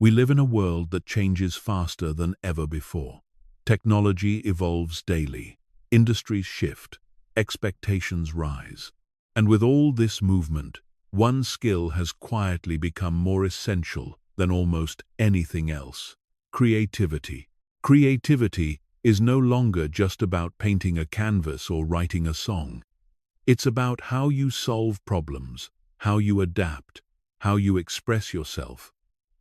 We live in a world that changes faster than ever before. Technology evolves daily, industries shift, expectations rise. And with all this movement, one skill has quietly become more essential than almost anything else: creativity. Creativity is no longer just about painting a canvas or writing a song. It's about how you solve problems, how you adapt, how you express yourself,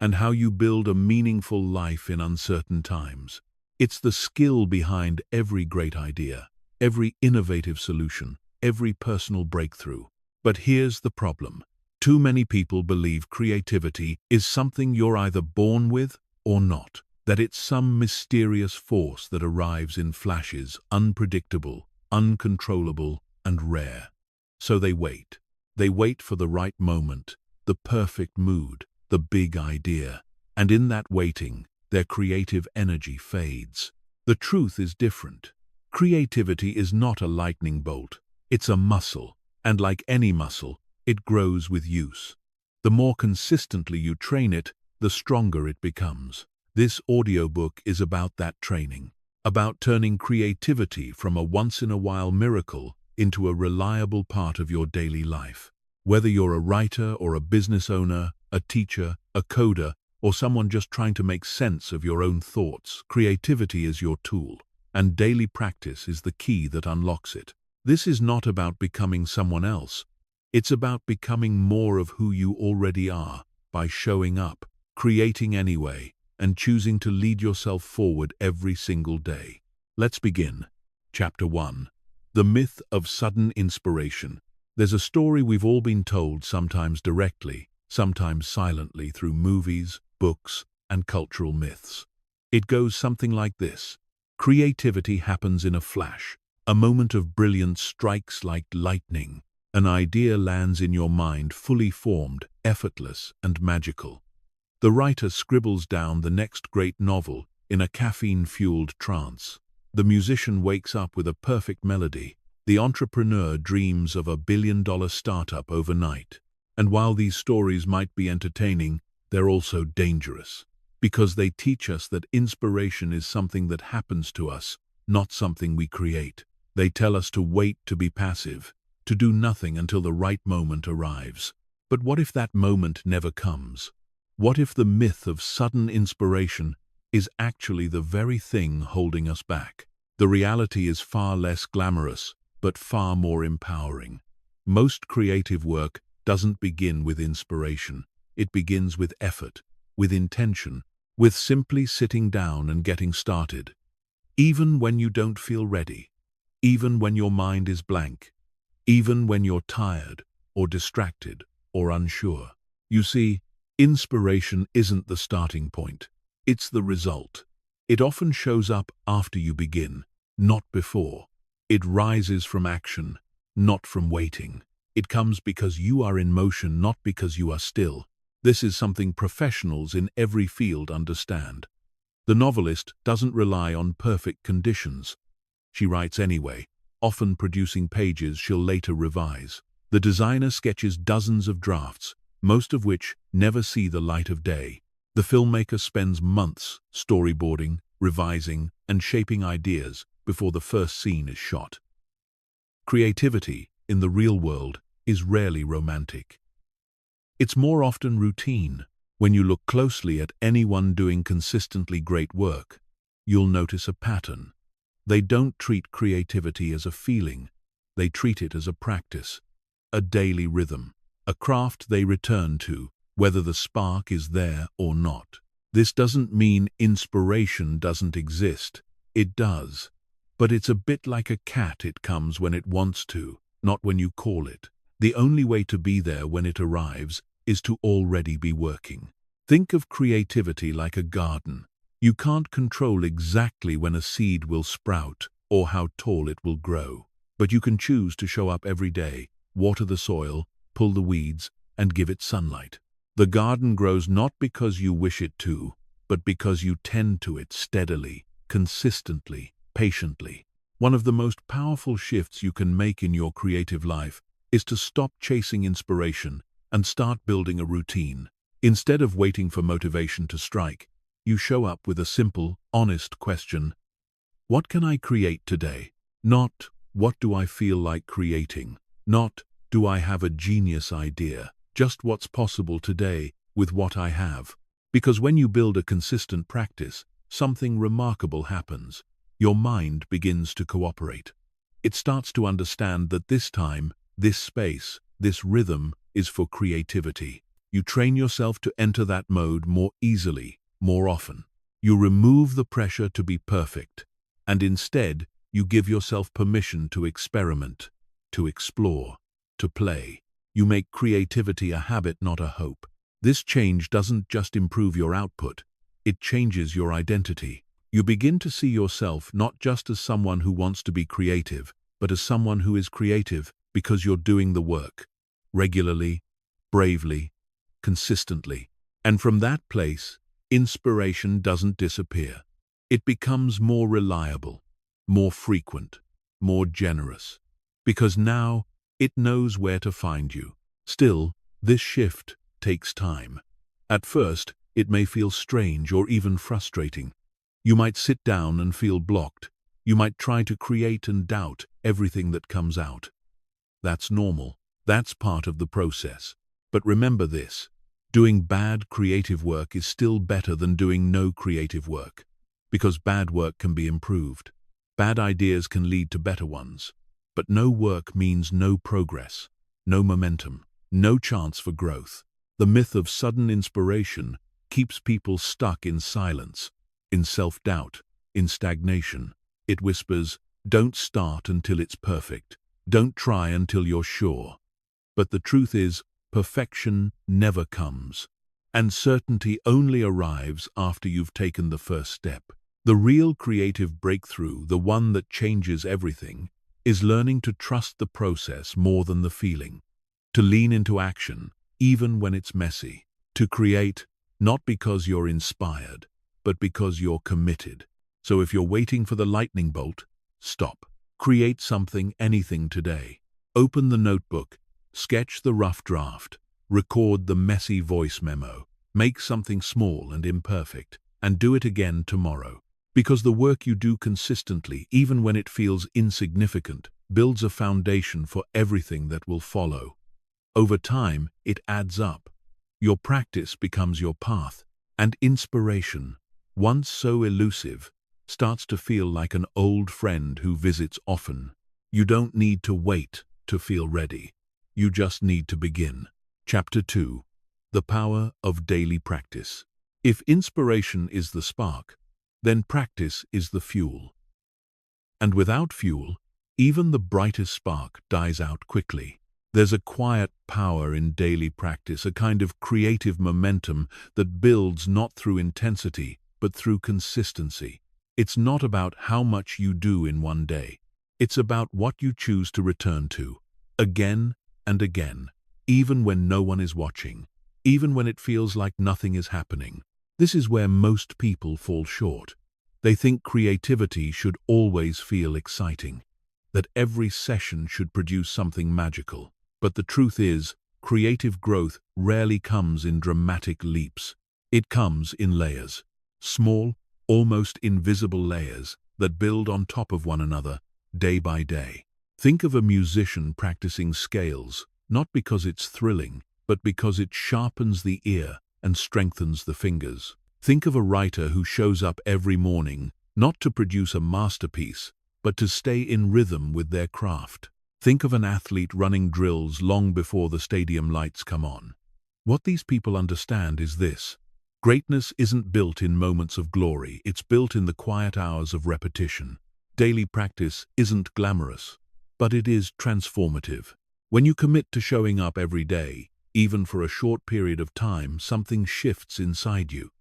and how you build a meaningful life in uncertain times. It's the skill behind every great idea, every innovative solution, every personal breakthrough. But here's the problem. Too many people believe creativity is something you're either born with or not, that it's some mysterious force that arrives in flashes, unpredictable, uncontrollable, and rare. So they wait. They wait for the right moment, the perfect mood, the big idea. And in that waiting, their creative energy fades. The truth is different. Creativity is not a lightning bolt. It's a muscle, and like any muscle, it grows with use. The more consistently you train it, the stronger it becomes. This audiobook is about that training, about turning creativity from a once-in-a-while miracle into a reliable part of your daily life. Whether you're a writer or a business owner, a teacher, a coder, or someone just trying to make sense of your own thoughts, creativity is your tool, and daily practice is the key that unlocks it. This is not about becoming someone else. It's about becoming more of who you already are by showing up, creating anyway, and choosing to lead yourself forward every single day. Let's begin. Chapter 1. The Myth of Sudden Inspiration. There's a story we've all been told, sometimes directly, sometimes silently, through movies, books, and cultural myths. It goes something like this. Creativity happens in a flash. A moment of brilliance strikes like lightning. An idea lands in your mind, fully formed, effortless, and magical. The writer scribbles down the next great novel in a caffeine-fueled trance. The musician wakes up with a perfect melody. The entrepreneur dreams of a billion-dollar startup overnight. And while these stories might be entertaining, they're also dangerous, because they teach us that inspiration is something that happens to us, not something we create. They tell us to wait, to be passive, to do nothing until the right moment arrives. But what if that moment never comes? What if the myth of sudden inspiration is actually the very thing holding us back? The reality is far less glamorous, but far more empowering. Most creative work doesn't begin with inspiration. It begins with effort, with intention, with simply sitting down and getting started. Even when you don't feel ready, even when your mind is blank, even when you're tired or distracted or unsure. You see, inspiration isn't the starting point. It's the result. It often shows up after you begin, not before. It rises from action, not from waiting. It comes because you are in motion, not because you are still. This is something professionals in every field understand. The novelist doesn't rely on perfect conditions. She writes anyway, often producing pages she'll later revise. The designer sketches dozens of drafts, most of which never see the light of day. The filmmaker spends months storyboarding, revising, and shaping ideas before the first scene is shot. Creativity, in the real world, is rarely romantic. It's more often routine. When you look closely at anyone doing consistently great work, you'll notice a pattern. They don't treat creativity as a feeling. They treat it as a practice, a daily rhythm, a craft they return to, whether the spark is there or not. This doesn't mean inspiration doesn't exist. It does. But it's a bit like a cat. It comes when it wants to, not when you call it. The only way to be there when it arrives is to already be working. Think of creativity like a garden. You can't control exactly when a seed will sprout or how tall it will grow, but you can choose to show up every day, water the soil, pull the weeds, and give it sunlight. The garden grows not because you wish it to, but because you tend to it steadily, consistently, patiently. One of the most powerful shifts you can make in your creative life is to stop chasing inspiration and start building a routine. Instead of waiting for motivation to strike, you show up with a simple, honest question. What can I create today? Not, what do I feel like creating? Not, do I have a genius idea? Just what's possible today with what I have. Because when you build a consistent practice, something remarkable happens. Your mind begins to cooperate. It starts to understand that this time, this space, this rhythm is for creativity. You train yourself to enter that mode more easily, more often. You remove the pressure to be perfect, and instead, you give yourself permission to experiment, to explore, to play. You make creativity a habit, not a hope. This change doesn't just improve your output, it changes your identity. You begin to see yourself not just as someone who wants to be creative, but as someone who is creative because you're doing the work, regularly, bravely, consistently. And from that place, inspiration doesn't disappear. It becomes more reliable, more frequent, more generous. Because now, it knows where to find you. Still, this shift takes time. At first, it may feel strange or even frustrating. You might sit down and feel blocked. You might try to create and doubt everything that comes out. That's normal. That's part of the process. But remember this, doing bad creative work is still better than doing no creative work. Because bad work can be improved. Bad ideas can lead to better ones. But no work means no progress, no momentum, no chance for growth. The myth of sudden inspiration keeps people stuck in silence, in self-doubt, in stagnation. It whispers, don't start until it's perfect. Don't try until you're sure. But the truth is, perfection never comes. And certainty only arrives after you've taken the first step. The real creative breakthrough, the one that changes everything, is learning to trust the process more than the feeling. To lean into action, even when it's messy. To create, not because you're inspired, but because you're committed. So if you're waiting for the lightning bolt, stop. Create something, anything today. Open the notebook, sketch the rough draft, record the messy voice memo, make something small and imperfect, and do it again tomorrow. Because the work you do consistently, even when it feels insignificant, builds a foundation for everything that will follow. Over time, it adds up. Your practice becomes your path, and inspiration, once so elusive, starts to feel like an old friend who visits often. You don't need to wait to feel ready. You just need to begin. Chapter 2. The Power of Daily Practice. If inspiration is the spark, then practice is the fuel. And without fuel, even the brightest spark dies out quickly. There's a quiet power in daily practice, a kind of creative momentum that builds not through intensity, but through consistency. It's not about how much you do in one day. It's about what you choose to return to, again and again, even when no one is watching, even when it feels like nothing is happening. This is where most people fall short. They think creativity should always feel exciting, that every session should produce something magical. But the truth is, creative growth rarely comes in dramatic leaps. It comes in layers, small, almost invisible layers that build on top of one another, day by day. Think of a musician practicing scales, not because it's thrilling, but because it sharpens the ear and strengthens the fingers. Think of a writer who shows up every morning, not to produce a masterpiece, but to stay in rhythm with their craft. Think of an athlete running drills long before the stadium lights come on. What these people understand is this: greatness isn't built in moments of glory, it's built in the quiet hours of repetition. Daily practice isn't glamorous, but it is transformative. When you commit to showing up every day, even for a short period of time, something shifts inside you.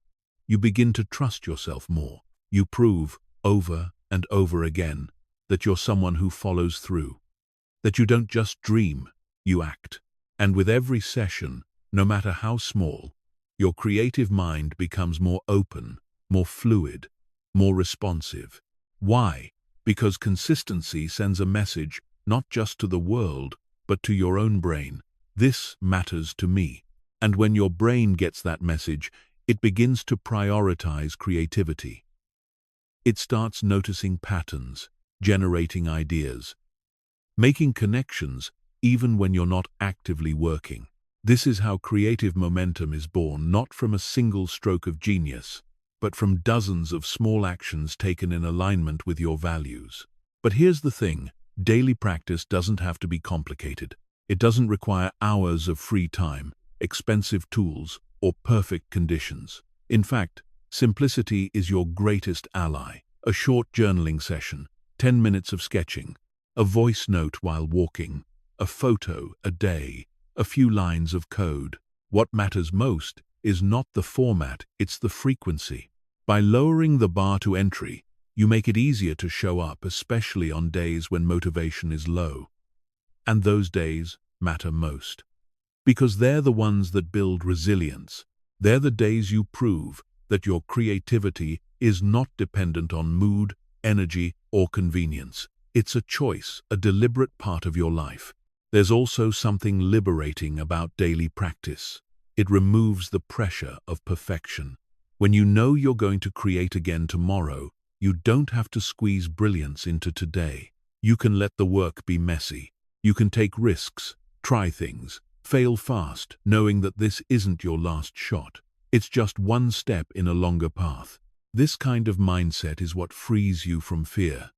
You begin to trust yourself more. You prove, over and over again, that you're someone who follows through. That you don't just dream, you act. And with every session, no matter how small, your creative mind becomes more open, more fluid, more responsive. Why? Because consistency sends a message not just to the world, but to your own brain. This matters to me. And when your brain gets that message, it begins to prioritize creativity. It starts noticing patterns, generating ideas, making connections even when you're not actively working. This is how creative momentum is born, not from a single stroke of genius, but from dozens of small actions taken in alignment with your values. But here's the thing, daily practice doesn't have to be complicated. It doesn't require hours of free time, expensive tools, or perfect conditions. In fact, simplicity is your greatest ally. A short journaling session, 10 minutes of sketching, a voice note while walking, a photo a day, a few lines of code. What matters most is not the format, it's the frequency. By lowering the bar to entry, you make it easier to show up, especially on days when motivation is low. And those days matter most. Because they're the ones that build resilience. They're the days you prove that your creativity is not dependent on mood, energy, or convenience. It's a choice, a deliberate part of your life. There's also something liberating about daily practice. It removes the pressure of perfection. When you know you're going to create again tomorrow, you don't have to squeeze brilliance into today. You can let the work be messy. You can take risks, try things, fail fast, knowing that this isn't your last shot. It's just one step in a longer path. This kind of mindset is what frees you from fear.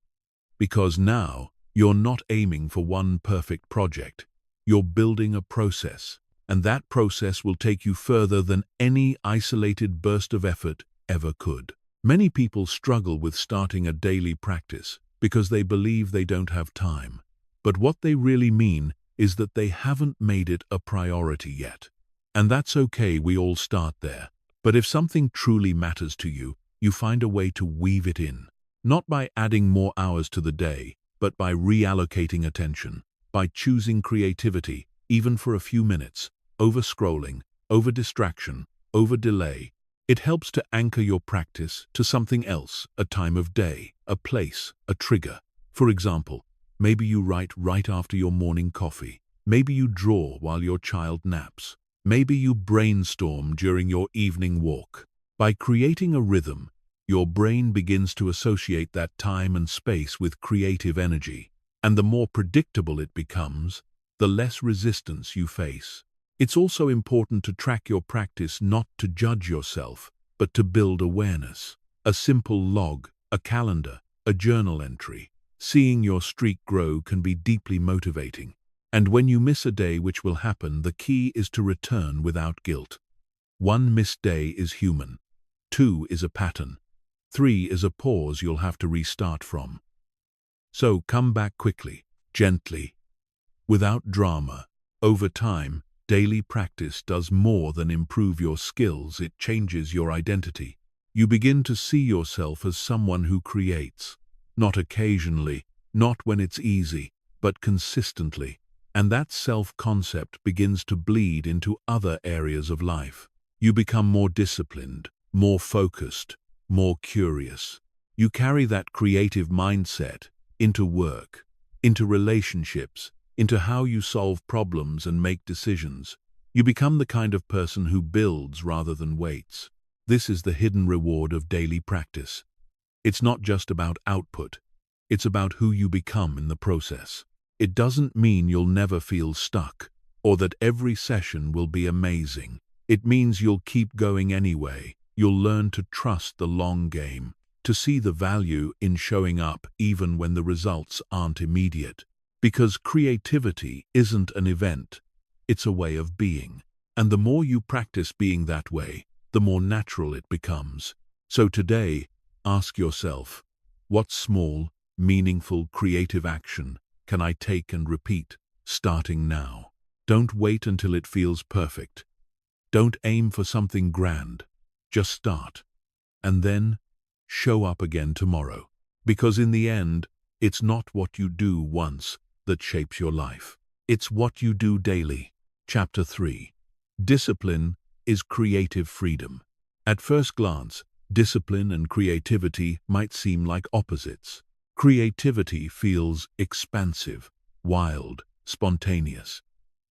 Because now, you're not aiming for one perfect project. You're building a process, and that process will take you further than any isolated burst of effort ever could. Many people struggle with starting a daily practice because they believe they don't have time. But what they really mean is that they haven't made it a priority yet. And that's okay, we all start there. But if something truly matters to you, you find a way to weave it in. Not by adding more hours to the day, but by reallocating attention, by choosing creativity, even for a few minutes, over scrolling, over distraction, over delay. It helps to anchor your practice to something else, a time of day, a place, a trigger. For example, maybe you write right after your morning coffee. Maybe you draw while your child naps. Maybe you brainstorm during your evening walk. By creating a rhythm, your brain begins to associate that time and space with creative energy. And the more predictable it becomes, the less resistance you face. It's also important to track your practice, not to judge yourself, but to build awareness. A simple log, a calendar, a journal entry. Seeing your streak grow can be deeply motivating. And when you miss a day, which will happen, the key is to return without guilt. One missed day is human. 2 is a pattern. 3 is a pause you'll have to restart from. So come back quickly, gently, without drama. Over time, daily practice does more than improve your skills, it changes your identity. You begin to see yourself as someone who creates, not occasionally, not when it's easy, but consistently. And that self-concept begins to bleed into other areas of life. You become more disciplined, more focused, more curious. You carry that creative mindset into work, into relationships, into how you solve problems and make decisions. You become the kind of person who builds rather than waits. This is the hidden reward of daily practice. It's not just about output. It's about who you become in the process. It doesn't mean you'll never feel stuck, or that every session will be amazing. It means you'll keep going anyway. You'll learn to trust the long game, to see the value in showing up even when the results aren't immediate. Because creativity isn't an event, it's a way of being. And the more you practice being that way, the more natural it becomes. So today, ask yourself, what small, meaningful, creative action can I take and repeat, starting now? Don't wait until it feels perfect. Don't aim for something grand. Just start. And then, show up again tomorrow. Because in the end, it's not what you do once that shapes your life. It's what you do daily. Chapter 3. Discipline is creative freedom. At first glance, discipline and creativity might seem like opposites. Creativity feels expansive, wild, spontaneous.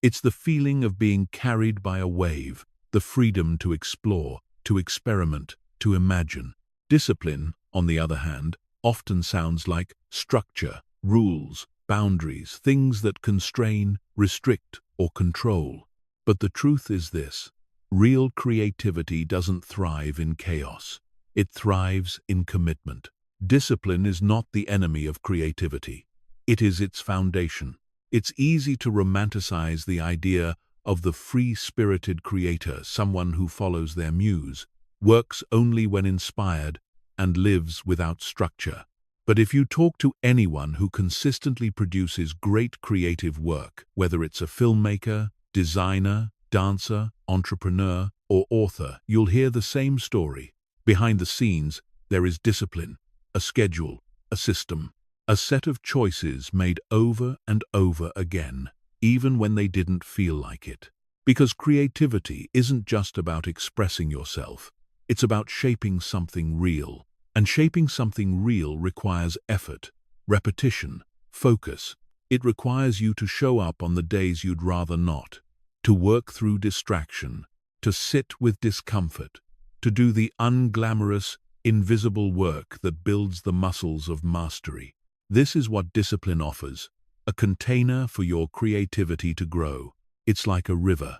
It's the feeling of being carried by a wave, the freedom to explore, to experiment, to imagine. Discipline, on the other hand, often sounds like structure, rules, boundaries, things that constrain, restrict, or control. But the truth is this: real creativity doesn't thrive in chaos. It thrives in commitment. Discipline is not the enemy of creativity. It is its foundation. It's easy to romanticize the idea of the free-spirited creator, someone who follows their muse, works only when inspired, and lives without structure. But if you talk to anyone who consistently produces great creative work, whether it's a filmmaker, designer, dancer, entrepreneur, or author, you'll hear the same story. Behind the scenes, there is discipline, a schedule, a system, a set of choices made over and over again, even when they didn't feel like it. Because creativity isn't just about expressing yourself, it's about shaping something real. And shaping something real requires effort, repetition, focus. It requires you to show up on the days you'd rather not, to work through distraction, to sit with discomfort, to do the unglamorous, invisible work that builds the muscles of mastery. This is what discipline offers, a container for your creativity to grow. It's like a river.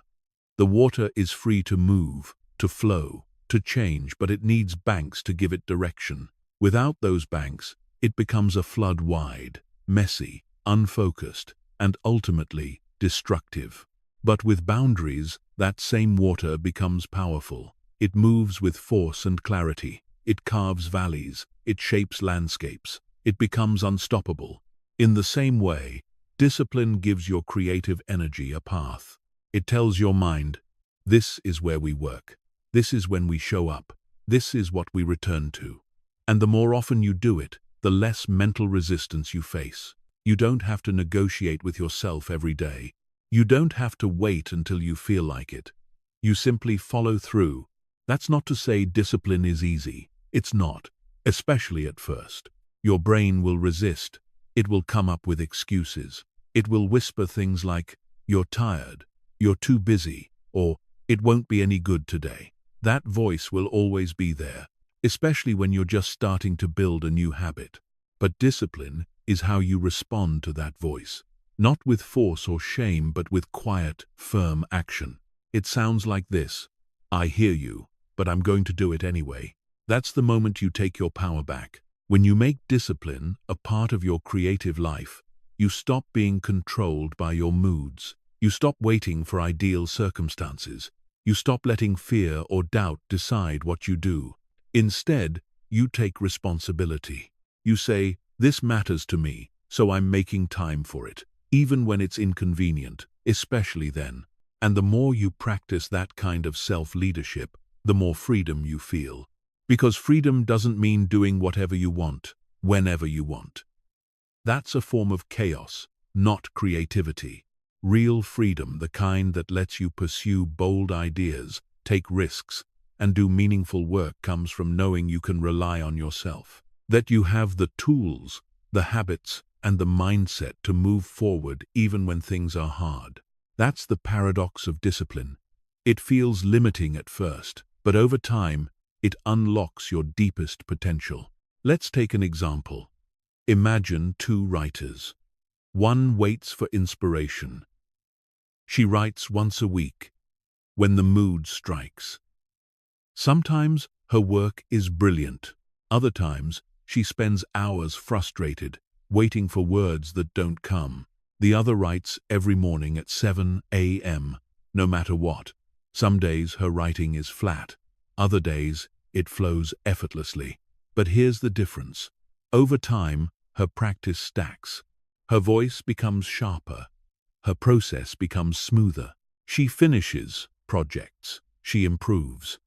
The water is free to move, to flow, to change, but it needs banks to give it direction. Without those banks, it becomes a flood wide, messy, unfocused, and ultimately destructive. But with boundaries, that same water becomes powerful. It moves with force and clarity. It carves valleys. It shapes landscapes. It becomes unstoppable. In the same way, discipline gives your creative energy a path. It tells your mind, this is where we work. This is when we show up. This is what we return to. And the more often you do it, the less mental resistance you face. You don't have to negotiate with yourself every day. You don't have to wait until you feel like it. You simply follow through. That's not to say discipline is easy. It's not, especially at first. Your brain will resist. It will come up with excuses. It will whisper things like, you're tired, you're too busy, or it won't be any good today. That voice will always be there, especially when you're just starting to build a new habit. But discipline is how you respond to that voice. Not with force or shame, but with quiet, firm action. It sounds like this: I hear you, but I'm going to do it anyway. That's the moment you take your power back. When you make discipline a part of your creative life, you stop being controlled by your moods. You stop waiting for ideal circumstances. You stop letting fear or doubt decide what you do. Instead, you take responsibility. You say, this matters to me, so I'm making time for it, even when it's inconvenient, especially then. And the more you practice that kind of self-leadership, the more freedom you feel. Because freedom doesn't mean doing whatever you want, whenever you want. That's a form of chaos, not creativity. Real freedom, the kind that lets you pursue bold ideas, take risks, and do meaningful work, comes from knowing you can rely on yourself. That you have the tools, the habits, and the mindset to move forward even when things are hard. That's the paradox of discipline. It feels limiting at first, but over time, it unlocks your deepest potential. Let's take an example. Imagine two writers. One waits for inspiration. She writes once a week, when the mood strikes. Sometimes her work is brilliant. Other times, she spends hours frustrated, waiting for words that don't come. The other writes every morning at 7 a.m., no matter what. Some days her writing is flat. Other days, it flows effortlessly. But here's the difference. Over time, her practice stacks. Her voice becomes sharper. Her process becomes smoother. She finishes projects. She improves.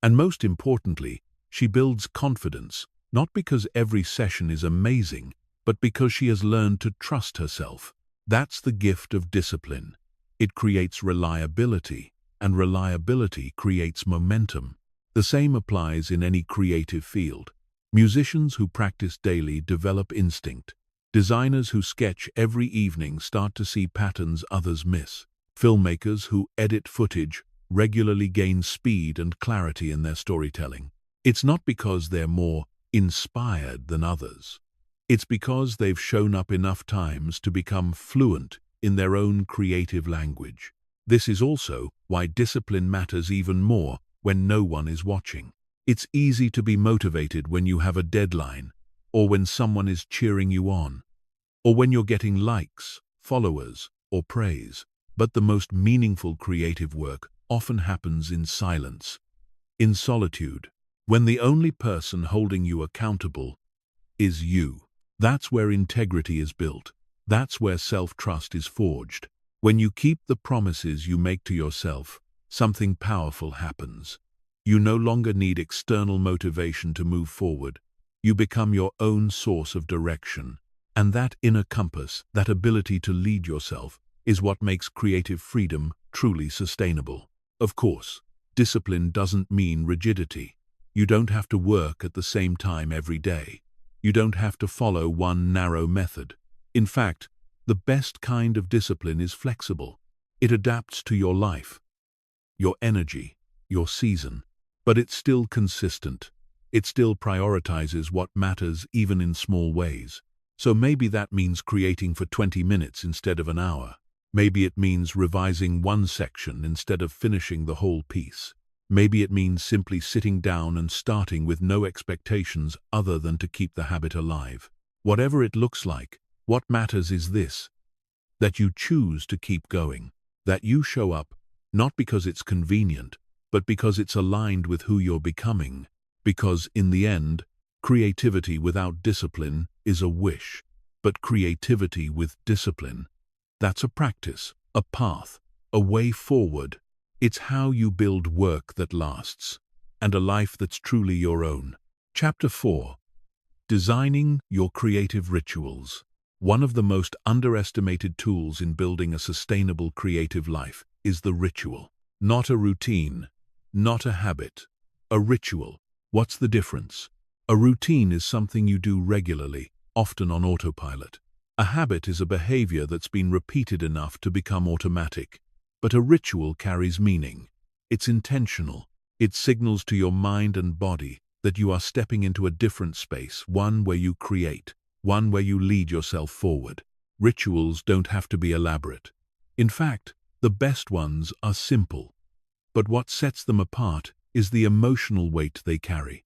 And most importantly, she builds confidence, not because every session is amazing, but because she has learned to trust herself. That's the gift of discipline. It creates reliability, and reliability creates momentum. The same applies in any creative field. Musicians who practice daily develop instinct. Designers who sketch every evening start to see patterns others miss. Filmmakers who edit footage regularly gain speed and clarity in their storytelling. It's not because they're more inspired than others. It's because they've shown up enough times to become fluent in their own creative language. This is also why discipline matters even more when no one is watching. It's easy to be motivated when you have a deadline, or when someone is cheering you on, or when you're getting likes, followers, or praise. But the most meaningful creative work often happens in silence, in solitude, when the only person holding you accountable is you. That's where integrity is built. That's where self-trust is forged. When you keep the promises you make to yourself, something powerful happens. You no longer need external motivation to move forward. You become your own source of direction. And that inner compass, that ability to lead yourself, is what makes creative freedom truly sustainable. Of course, discipline doesn't mean rigidity. You don't have to work at the same time every day. You don't have to follow one narrow method. In fact, the best kind of discipline is flexible. It adapts to your life, your energy, your season. But it's still consistent. It still prioritizes what matters even in small ways. So maybe that means creating for 20 minutes instead of an hour. Maybe it means revising one section instead of finishing the whole piece. Maybe it means simply sitting down and starting with no expectations other than to keep the habit alive. Whatever it looks like, what matters is this: that you choose to keep going, that you show up, not because it's convenient, but because it's aligned with who you're becoming. Because in the end, creativity without discipline is a wish, but creativity with discipline, that's a practice, a path, a way forward. It's how you build work that lasts, and a life that's truly your own. Chapter 4. Designing your creative rituals. One of the most underestimated tools in building a sustainable creative life is the ritual. Not a routine, not a habit, a ritual. What's the difference? A routine is something you do regularly, often on autopilot. A habit is a behavior that's been repeated enough to become automatic. But a ritual carries meaning. It's intentional. It signals to your mind and body that you are stepping into a different space, one where you create, one where you lead yourself forward. Rituals don't have to be elaborate. In fact, the best ones are simple. But what sets them apart is the emotional weight they carry.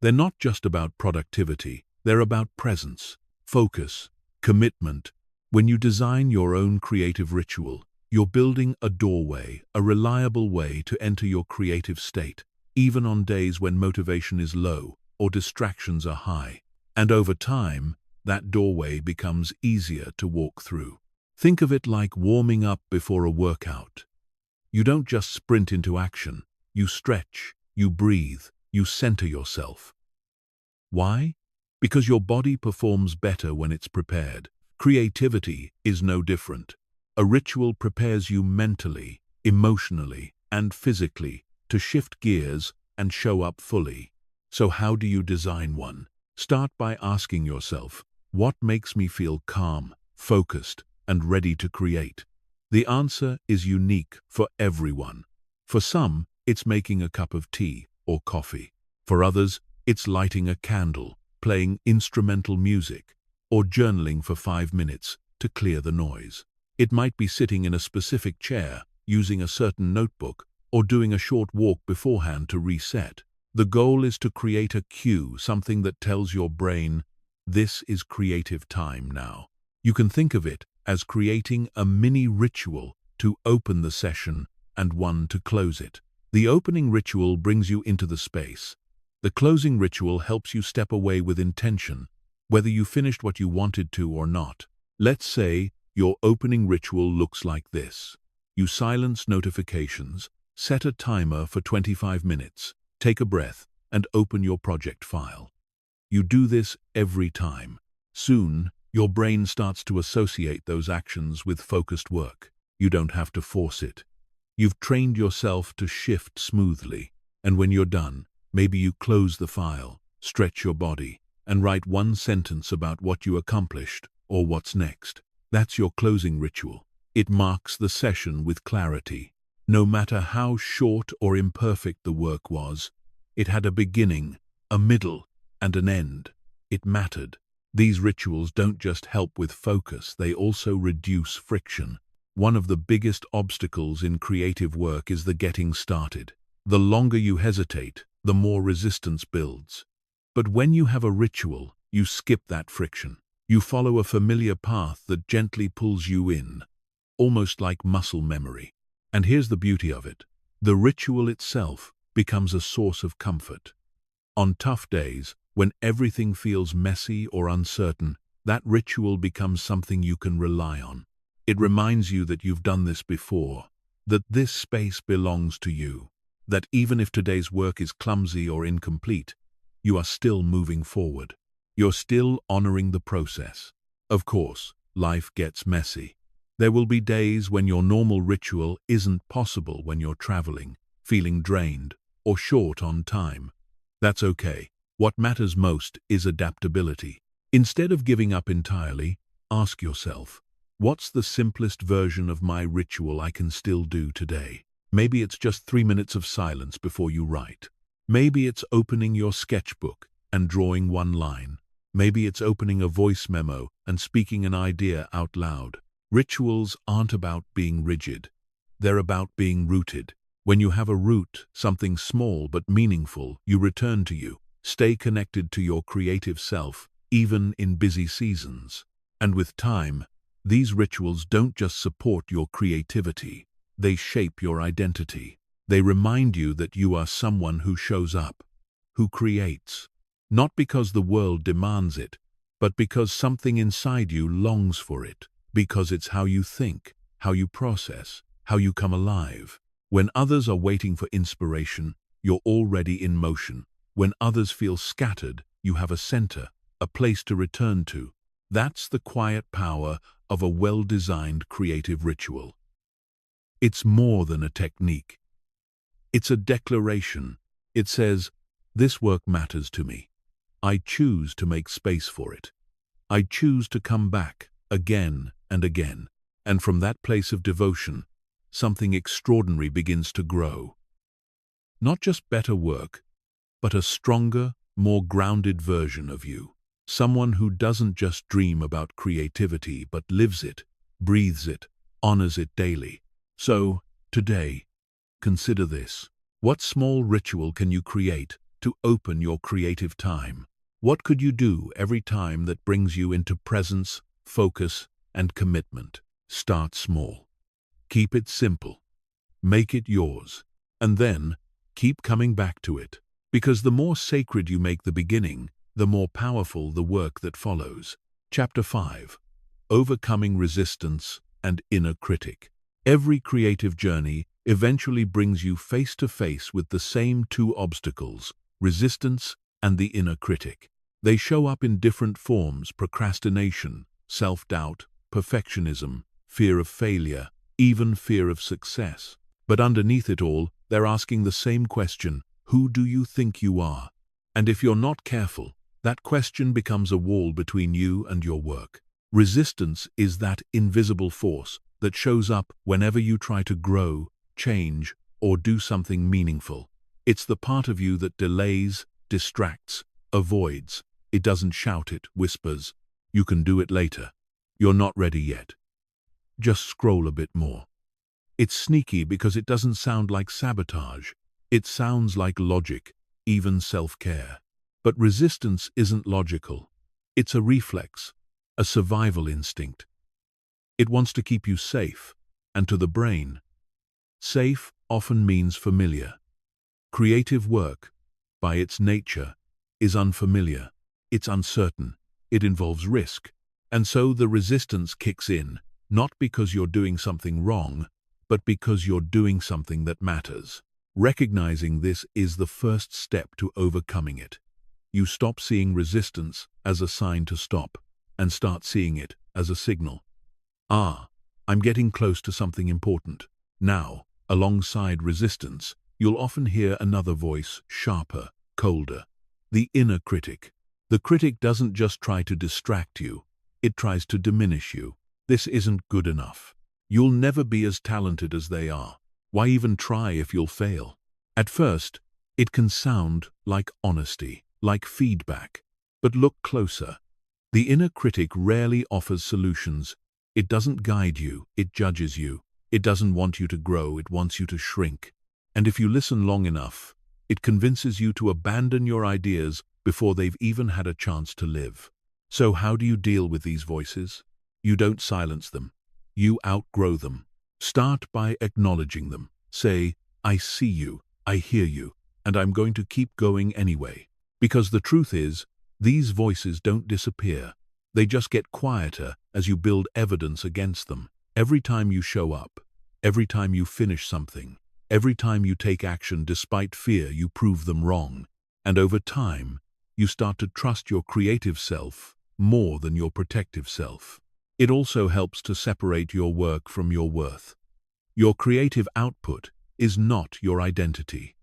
They're not just about productivity, they're about presence, focus, commitment. When you design your own creative ritual, you're building a doorway, a reliable way to enter your creative state, even on days when motivation is low or distractions are high. And over time, that doorway becomes easier to walk through. Think of it like warming up before a workout. You don't just sprint into action. You stretch, you breathe, you center yourself. Why? Because your body performs better when it's prepared. Creativity is no different. A ritual prepares you mentally, emotionally, and physically to shift gears and show up fully. So how do you design one? Start by asking yourself, what makes me feel calm, focused, and ready to create? The answer is unique for everyone. For some, it's making a cup of tea or coffee. For others, it's lighting a candle, playing instrumental music, or journaling for 5 minutes to clear the noise. It might be sitting in a specific chair, using a certain notebook, or doing a short walk beforehand to reset. The goal is to create a cue, something that tells your brain, this is creative time now. You can think of it as creating a mini ritual to open the session and one to close it. The opening ritual brings you into the space. The closing ritual helps you step away with intention, whether you finished what you wanted to or not. Let's say your opening ritual looks like this. You silence notifications, set a timer for 25 minutes, take a breath, and open your project file. You do this every time. Soon, your brain starts to associate those actions with focused work. You don't have to force it. You've trained yourself to shift smoothly, and when you're done, maybe you close the file, stretch your body, and write one sentence about what you accomplished or what's next. That's your closing ritual. It marks the session with clarity. No matter how short or imperfect the work was, it had a beginning, a middle, and an end. It mattered. These rituals don't just help with focus, they also reduce friction. One of the biggest obstacles in creative work is the getting started. The longer you hesitate, the more resistance builds. But when you have a ritual, you skip that friction. You follow a familiar path that gently pulls you in, almost like muscle memory. And here's the beauty of it. The ritual itself becomes a source of comfort. On tough days, when everything feels messy or uncertain, that ritual becomes something you can rely on. It reminds you that you've done this before, that this space belongs to you, that even if today's work is clumsy or incomplete, you are still moving forward. You're still honoring the process. Of course, life gets messy. There will be days when your normal ritual isn't possible, when you're traveling, feeling drained, or short on time. That's okay. What matters most is adaptability. Instead of giving up entirely, ask yourself, what's the simplest version of my ritual I can still do today? Maybe it's just 3 minutes of silence before you write. Maybe it's opening your sketchbook and drawing one line. Maybe it's opening a voice memo and speaking an idea out loud. Rituals aren't about being rigid. They're about being rooted. When you have a root, something small but meaningful, you return to you. Stay connected to your creative self, even in busy seasons. And with time, these rituals don't just support your creativity. They shape your identity. They remind you that you are someone who shows up, who creates. Not because the world demands it, but because something inside you longs for it. Because it's how you think, how you process, how you come alive. When others are waiting for inspiration, you're already in motion. When others feel scattered, you have a center, a place to return to. That's the quiet power of a well-designed creative ritual. It's more than a technique. It's a declaration. It says, this work matters to me. I choose to make space for it. I choose to come back again and again. And from that place of devotion, something extraordinary begins to grow. Not just better work, but a stronger, more grounded version of you. Someone who doesn't just dream about creativity, but lives it, breathes it, honors it daily. So, today, consider this. What small ritual can you create to open your creative time? What could you do every time that brings you into presence, focus, and commitment? Start small. Keep it simple. Make it yours. And then, keep coming back to it. Because the more sacred you make the beginning, the more powerful the work that follows. Chapter 5. Overcoming Resistance and Inner Critic. Every creative journey eventually brings you face to face with the same two obstacles, resistance and the inner critic. They show up in different forms: procrastination, self-doubt, perfectionism, fear of failure, even fear of success. But underneath it all, they're asking the same question: who do you think you are? And if you're not careful, that question becomes a wall between you and your work. Resistance is that invisible force that shows up whenever you try to grow, change, or do something meaningful. It's the part of you that delays, distracts, avoids. It doesn't shout, it whispers, "You can do it later. You're not ready yet. Just scroll a bit more." It's sneaky because it doesn't sound like sabotage. It sounds like logic, even self-care. But resistance isn't logical. It's a reflex, a survival instinct. It wants to keep you safe, and to the brain, safe often means familiar. Creative work, by its nature, is unfamiliar. It's uncertain. It involves risk. And so the resistance kicks in, not because you're doing something wrong, but because you're doing something that matters. Recognizing this is the first step to overcoming it. You stop seeing resistance as a sign to stop, and start seeing it as a signal. I'm getting close to something important. Now, alongside resistance, you'll often hear another voice, sharper, colder. The inner critic. The critic doesn't just try to distract you, it tries to diminish you. This isn't good enough. You'll never be as talented as they are. Why even try if you'll fail? At first, it can sound like honesty, like feedback. But look closer. The inner critic rarely offers solutions. It doesn't guide you, it judges you. It doesn't want you to grow, it wants you to shrink. And if you listen long enough, it convinces you to abandon your ideas before they've even had a chance to live. So how do you deal with these voices? You don't silence them. You outgrow them. Start by acknowledging them. Say, I see you, I hear you, and I'm going to keep going anyway. Because the truth is, these voices don't disappear. They just get quieter as you build evidence against them. Every time you show up, every time you finish something, every time you take action despite fear, you prove them wrong. And over time, you start to trust your creative self more than your protective self. It also helps to separate your work from your worth. Your creative output is not your identity.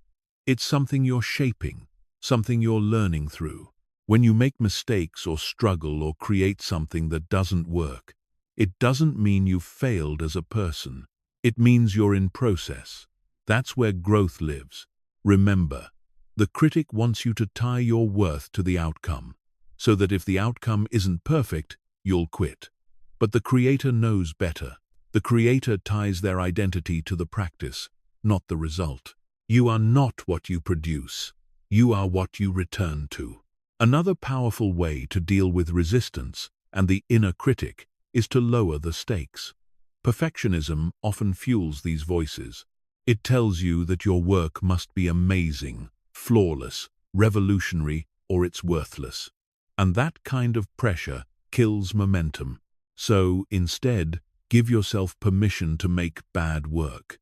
It's something you're shaping, something you're learning through. When you make mistakes or struggle or create something that doesn't work, it doesn't mean you've failed as a person. It means you're in process. That's where growth lives. Remember, the critic wants you to tie your worth to the outcome, so that if the outcome isn't perfect, you'll quit. But the creator knows better. The creator ties their identity to the practice, not the result. You are not what you produce. You are what you return to. Another powerful way to deal with resistance and the inner critic is to lower the stakes. Perfectionism often fuels these voices. It tells you that your work must be amazing, flawless, revolutionary, or it's worthless. And that kind of pressure kills momentum. So, instead, give yourself permission to make bad work,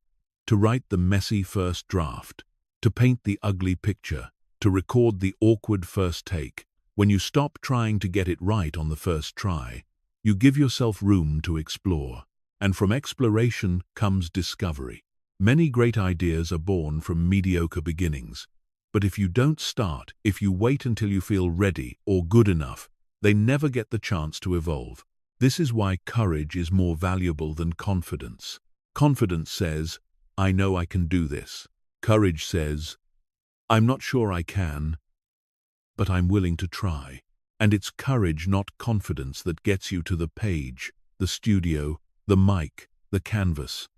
to write the messy first draft, to paint the ugly picture, to record the awkward first take. When you stop trying to get it right on the first try, you give yourself room to explore. And from exploration comes discovery. Many great ideas are born from mediocre beginnings. But if you don't start, if you wait until you feel ready or good enough, they never get the chance to evolve. This is why courage is more valuable than confidence. Confidence says, I know I can do this. Courage says, I'm not sure I can, but I'm willing to try. And it's courage, not confidence, that gets you to the page, the studio, the mic, the canvas.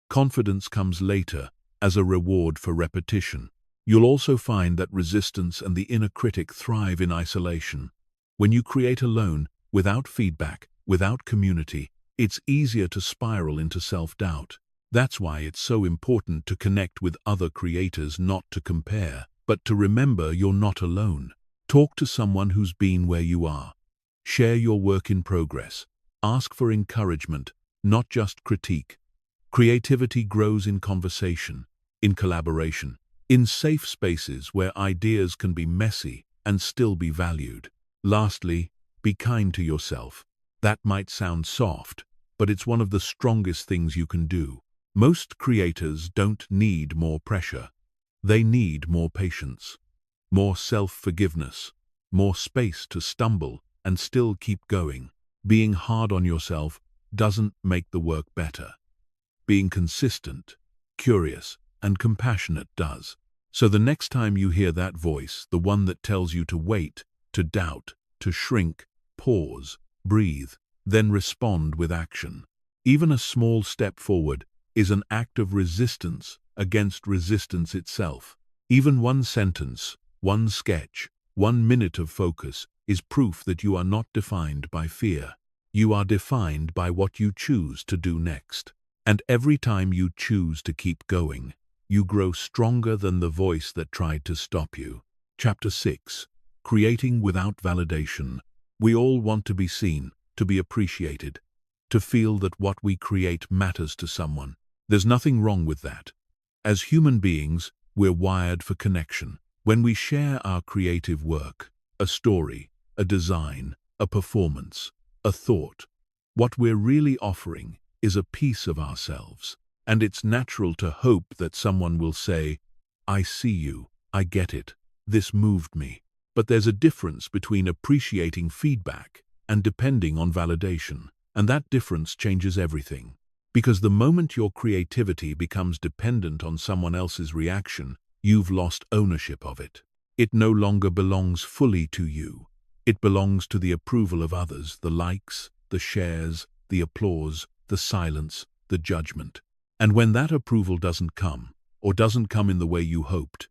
Confidence comes later, as a reward for repetition. You'll also find that resistance and the inner critic thrive in isolation. When you create alone, without feedback, without community, it's easier to spiral into self-doubt. That's why it's so important to connect with other creators, not to compare, but to remember you're not alone. Talk to someone who's been where you are. Share your work in progress. Ask for encouragement, not just critique. Creativity grows in conversation, in collaboration, in safe spaces where ideas can be messy and still be valued. Lastly, be kind to yourself. That might sound soft, but it's one of the strongest things you can do. Most creators don't need more pressure. They need more patience, more self-forgiveness, more space to stumble and still keep going. Being hard on yourself doesn't make the work better. Being consistent, curious, and compassionate does. So the next time you hear that voice, the one that tells you to wait, to doubt, to shrink, pause, breathe, then respond with action. Even a small step forward is an act of resistance against resistance itself. Even one sentence, one sketch, 1 minute of focus is proof that you are not defined by fear. You are defined by what you choose to do next. And every time you choose to keep going, you grow stronger than the voice that tried to stop you. Chapter 6. Creating without validation. We all want to be seen, to be appreciated, to feel that what we create matters to someone. There's nothing wrong with that. As human beings, we're wired for connection. When we share our creative work, a story, a design, a performance, a thought, what we're really offering is a piece of ourselves. And it's natural to hope that someone will say, I see you, I get it, this moved me. But there's a difference between appreciating feedback and depending on validation. And that difference changes everything. Because the moment your creativity becomes dependent on someone else's reaction, you've lost ownership of it. It no longer belongs fully to you. It belongs to the approval of others, the likes, the shares, the applause, the silence, the judgment. And when that approval doesn't come, or doesn't come in the way you hoped,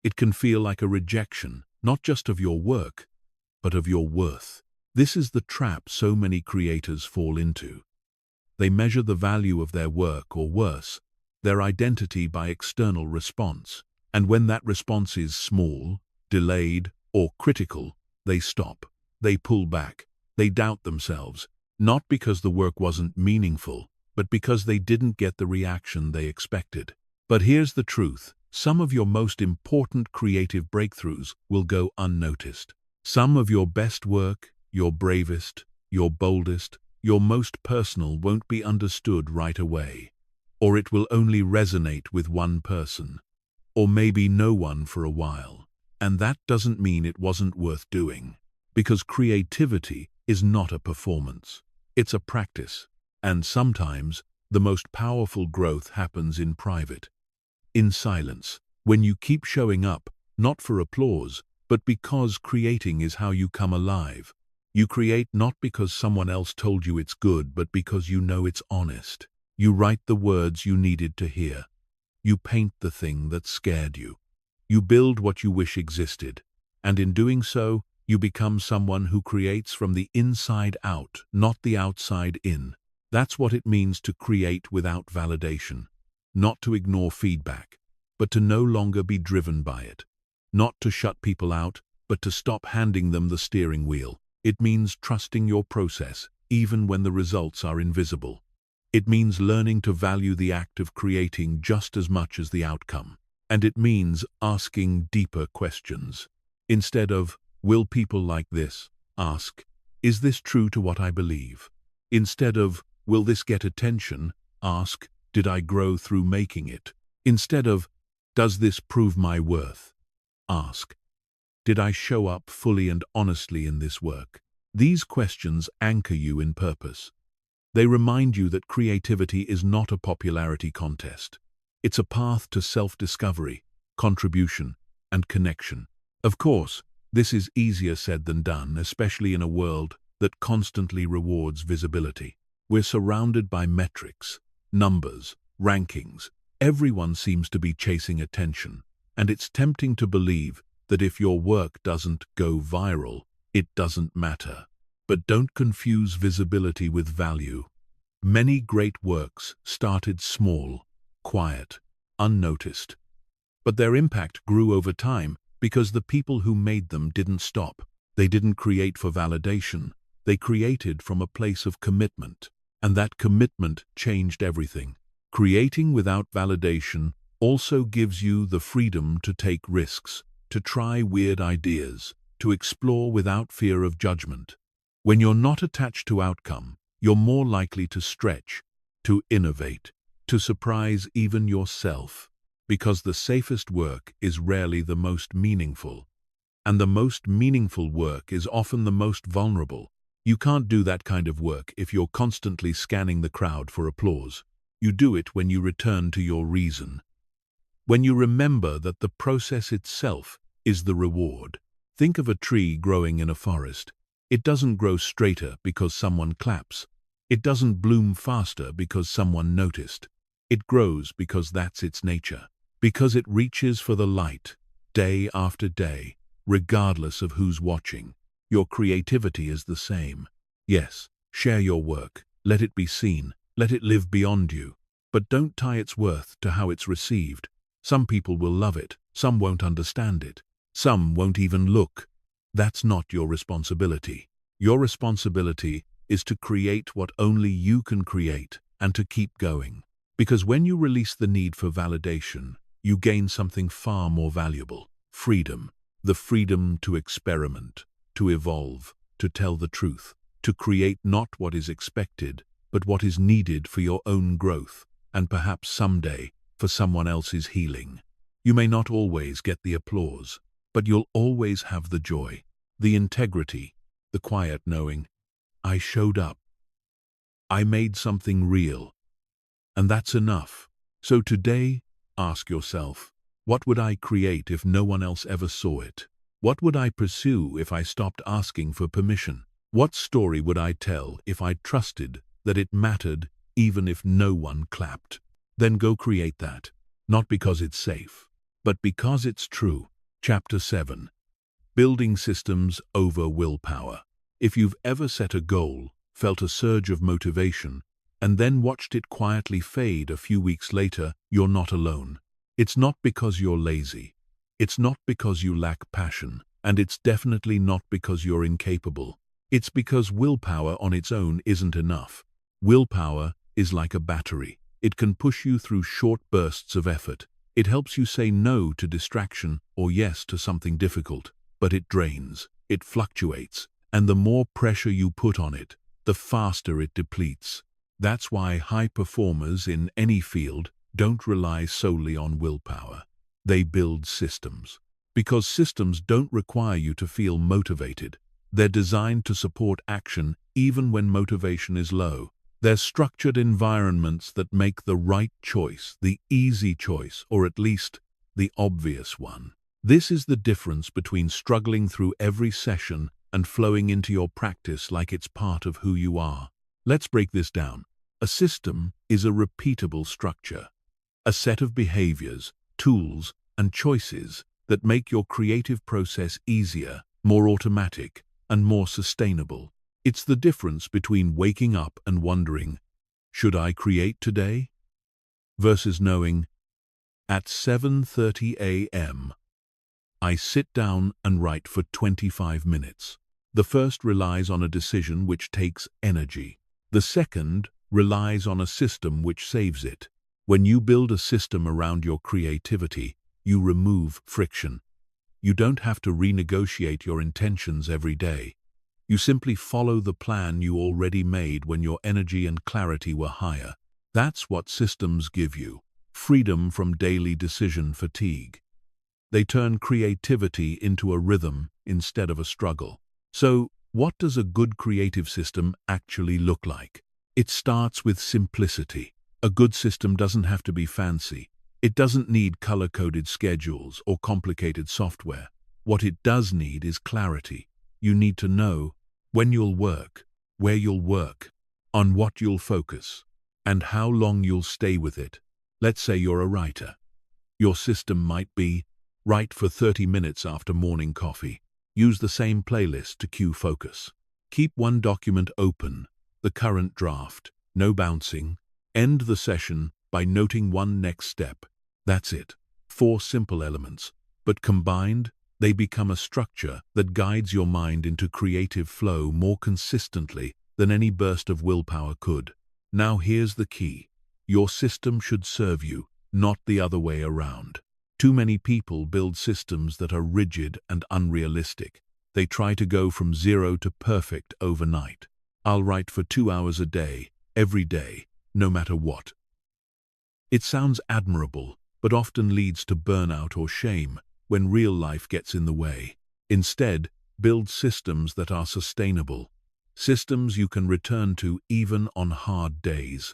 it can feel like a rejection, not just of your work, but of your worth. This is the trap so many creators fall into. They measure the value of their work, or worse, their identity, by external response. And when that response is small, delayed, or critical, they stop. They pull back. They doubt themselves, not because the work wasn't meaningful, but because they didn't get the reaction they expected. But here's the truth. Some of your most important creative breakthroughs will go unnoticed. Some of your best work, your bravest, your boldest, your most personal, won't be understood right away. Or it will only resonate with one person. Or maybe no one for a while. And that doesn't mean it wasn't worth doing. Because creativity is not a performance. It's a practice. And sometimes the most powerful growth happens in private. In silence, when you keep showing up, not for applause, but because creating is how you come alive. You create not because someone else told you it's good, but because you know it's honest. You write the words you needed to hear. You paint the thing that scared you. You build what you wish existed. And in doing so, you become someone who creates from the inside out, not the outside in. That's what it means to create without validation. Not to ignore feedback, but to no longer be driven by it. Not to shut people out, but to stop handing them the steering wheel. It means trusting your process, even when the results are invisible. It means learning to value the act of creating just as much as the outcome. And it means asking deeper questions. Instead of, will people like this? Ask, is this true to what I believe? Instead of, will this get attention? Ask, did I grow through making it? Instead of, does this prove my worth? Ask, did I show up fully and honestly in this work? These questions anchor you in purpose. They remind you that creativity is not a popularity contest. It's a path to self-discovery, contribution, and connection. Of course, this is easier said than done, especially in a world that constantly rewards visibility. We're surrounded by metrics, numbers, rankings. Everyone seems to be chasing attention, and it's tempting to believe that if your work doesn't go viral, it doesn't matter. But don't confuse visibility with value. Many great works started small, quiet, unnoticed. But their impact grew over time because the people who made them didn't stop. They didn't create for validation. They created from a place of commitment. And that commitment changed everything. Creating without validation also gives you the freedom to take risks, to try weird ideas, to explore without fear of judgment. When you're not attached to outcome, you're more likely to stretch, to innovate, to surprise even yourself, because the safest work is rarely the most meaningful. And the most meaningful work is often the most vulnerable. You can't do that kind of work if you're constantly scanning the crowd for applause. You do it when you return to your reason. When you remember that the process itself is the reward. Think of a tree growing in a forest. It doesn't grow straighter because someone claps. It doesn't bloom faster because someone noticed. It grows because that's its nature. Because it reaches for the light, day after day, regardless of who's watching. Your creativity is the same. Yes, share your work. Let it be seen. Let it live beyond you. But don't tie its worth to how it's received. Some people will love it. Some won't understand it. Some won't even look. That's not your responsibility. Your responsibility is to create what only you can create and to keep going. Because when you release the need for validation, you gain something far more valuable. Freedom. The freedom to experiment, to evolve, to tell the truth, to create not what is expected, but what is needed for your own growth, and perhaps someday for someone else's healing. You may not always get the applause, but you'll always have the joy, the integrity, the quiet knowing, I showed up. I made something real. and that's enough. So today, ask yourself, what would I create if no one else ever saw it? What would I pursue if I stopped asking for permission? What story would I tell if I trusted that it mattered even if no one clapped? Then go create that, not because it's safe, but because it's true. Chapter 7. Building systems over willpower. If you've ever set a goal, felt a surge of motivation, and then watched it quietly fade a few weeks later, you're not alone. It's not because you're lazy. It's not because you lack passion, and it's definitely not because you're incapable. It's because willpower on its own isn't enough. Willpower is like a battery. It can push you through short bursts of effort. It helps you say no to distraction or yes to something difficult, but it drains, it fluctuates, and the more pressure you put on it, the faster it depletes. That's why high performers in any field don't rely solely on willpower. They build systems. Because systems don't require you to feel motivated. They're designed to support action even when motivation is low. They're structured environments that make the right choice, the easy choice, or at least the obvious one. This is the difference between struggling through every session and flowing into your practice like it's part of who you are. Let's break this down. A system is a repeatable structure, a set of behaviors, tools, and choices that make your creative process easier, more automatic, and more sustainable. It's the difference between waking up and wondering, should I create today? Versus knowing, at 7:30 a.m., I sit down and write for 25 minutes. The first relies on a decision which takes energy. The second relies on a system which saves it. When you build a system around your creativity, you remove friction. You don't have to renegotiate your intentions every day. You simply follow the plan you already made when your energy and clarity were higher. That's what systems give you: freedom from daily decision fatigue. They turn creativity into a rhythm instead of a struggle. So, what does a good creative system actually look like? It starts with simplicity. A good system doesn't have to be fancy. It doesn't need color-coded schedules or complicated software. What it does need is clarity. You need to know when you'll work, where you'll work, on what you'll focus, and how long you'll stay with it. Let's say you're a writer. Your system might be, write for 30 minutes after morning coffee. Use the same playlist to cue focus. Keep one document open, the current draft, no bouncing. End the session by noting one next step. That's it. 4 simple elements, but combined, they become a structure that guides your mind into creative flow more consistently than any burst of willpower could. Now here's the key. Your system should serve you, not the other way around. Too many people build systems that are rigid and unrealistic. They try to go from 0 to perfect overnight. I'll write for 2 hours a day, every day, no matter what. It sounds admirable, but often leads to burnout or shame when real life gets in the way. Instead, build systems that are sustainable. Systems you can return to even on hard days.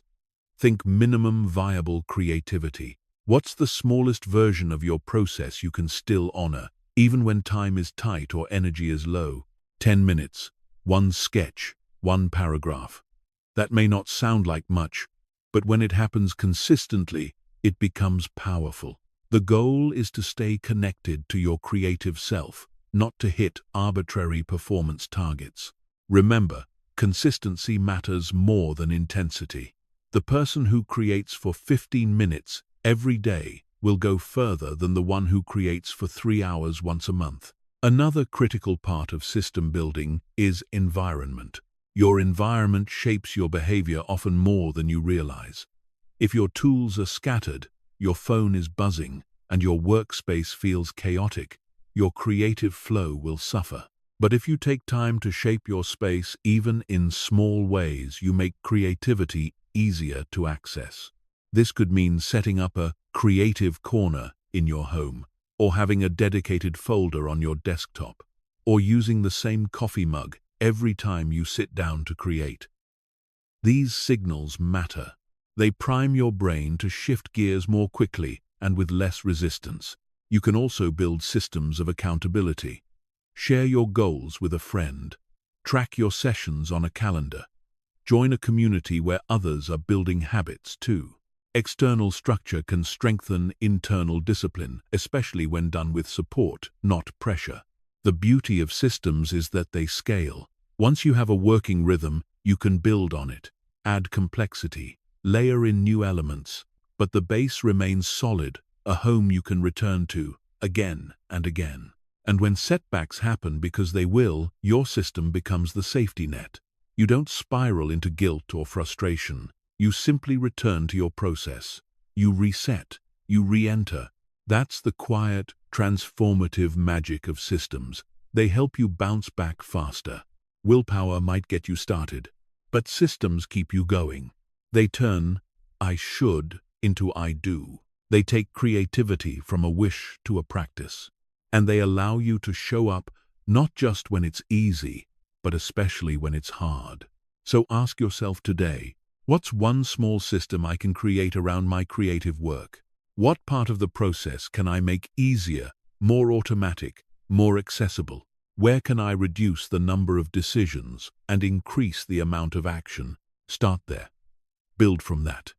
Think minimum viable creativity. What's the smallest version of your process you can still honor, even when time is tight or energy is low? 10 minutes, 1 sketch, 1 paragraph. That may not sound like much, but when it happens consistently, it becomes powerful. The goal is to stay connected to your creative self, not to hit arbitrary performance targets. Remember, consistency matters more than intensity. The person who creates for 15 minutes every day will go further than the one who creates for 3 hours once a month. Another critical part of system building is environment. Your environment shapes your behavior often more than you realize. If your tools are scattered, your phone is buzzing, and your workspace feels chaotic, your creative flow will suffer. But if you take time to shape your space even in small ways, you make creativity easier to access. This could mean setting up a creative corner in your home, or having a dedicated folder on your desktop, or using the same coffee mug every time you sit down to create. These signals matter. They prime your brain to shift gears more quickly and with less resistance. You can also build systems of accountability. Share your goals with a friend. Track your sessions on a calendar. Join a community where others are building habits too. External structure can strengthen internal discipline, especially when done with support, not pressure. The beauty of systems is that they scale. Once you have a working rhythm, you can build on it, add complexity, layer in new elements, but the base remains solid, a home you can return to again and again. And when setbacks happen, because they will, your system becomes the safety net. You don't spiral into guilt or frustration. You simply return to your process. You reset. You re-enter. That's the quiet, transformative magic of systems. They help you bounce back faster. Willpower might get you started, but systems keep you going. They turn "I should" into "I do." They take creativity from a wish to a practice. And they allow you to show up not just when it's easy, but especially when it's hard. So ask yourself today, what's one small system I can create around my creative work? What part of the process can I make easier, more automatic, more accessible? Where can I reduce the number of decisions and increase the amount of action? Start there. Build from that.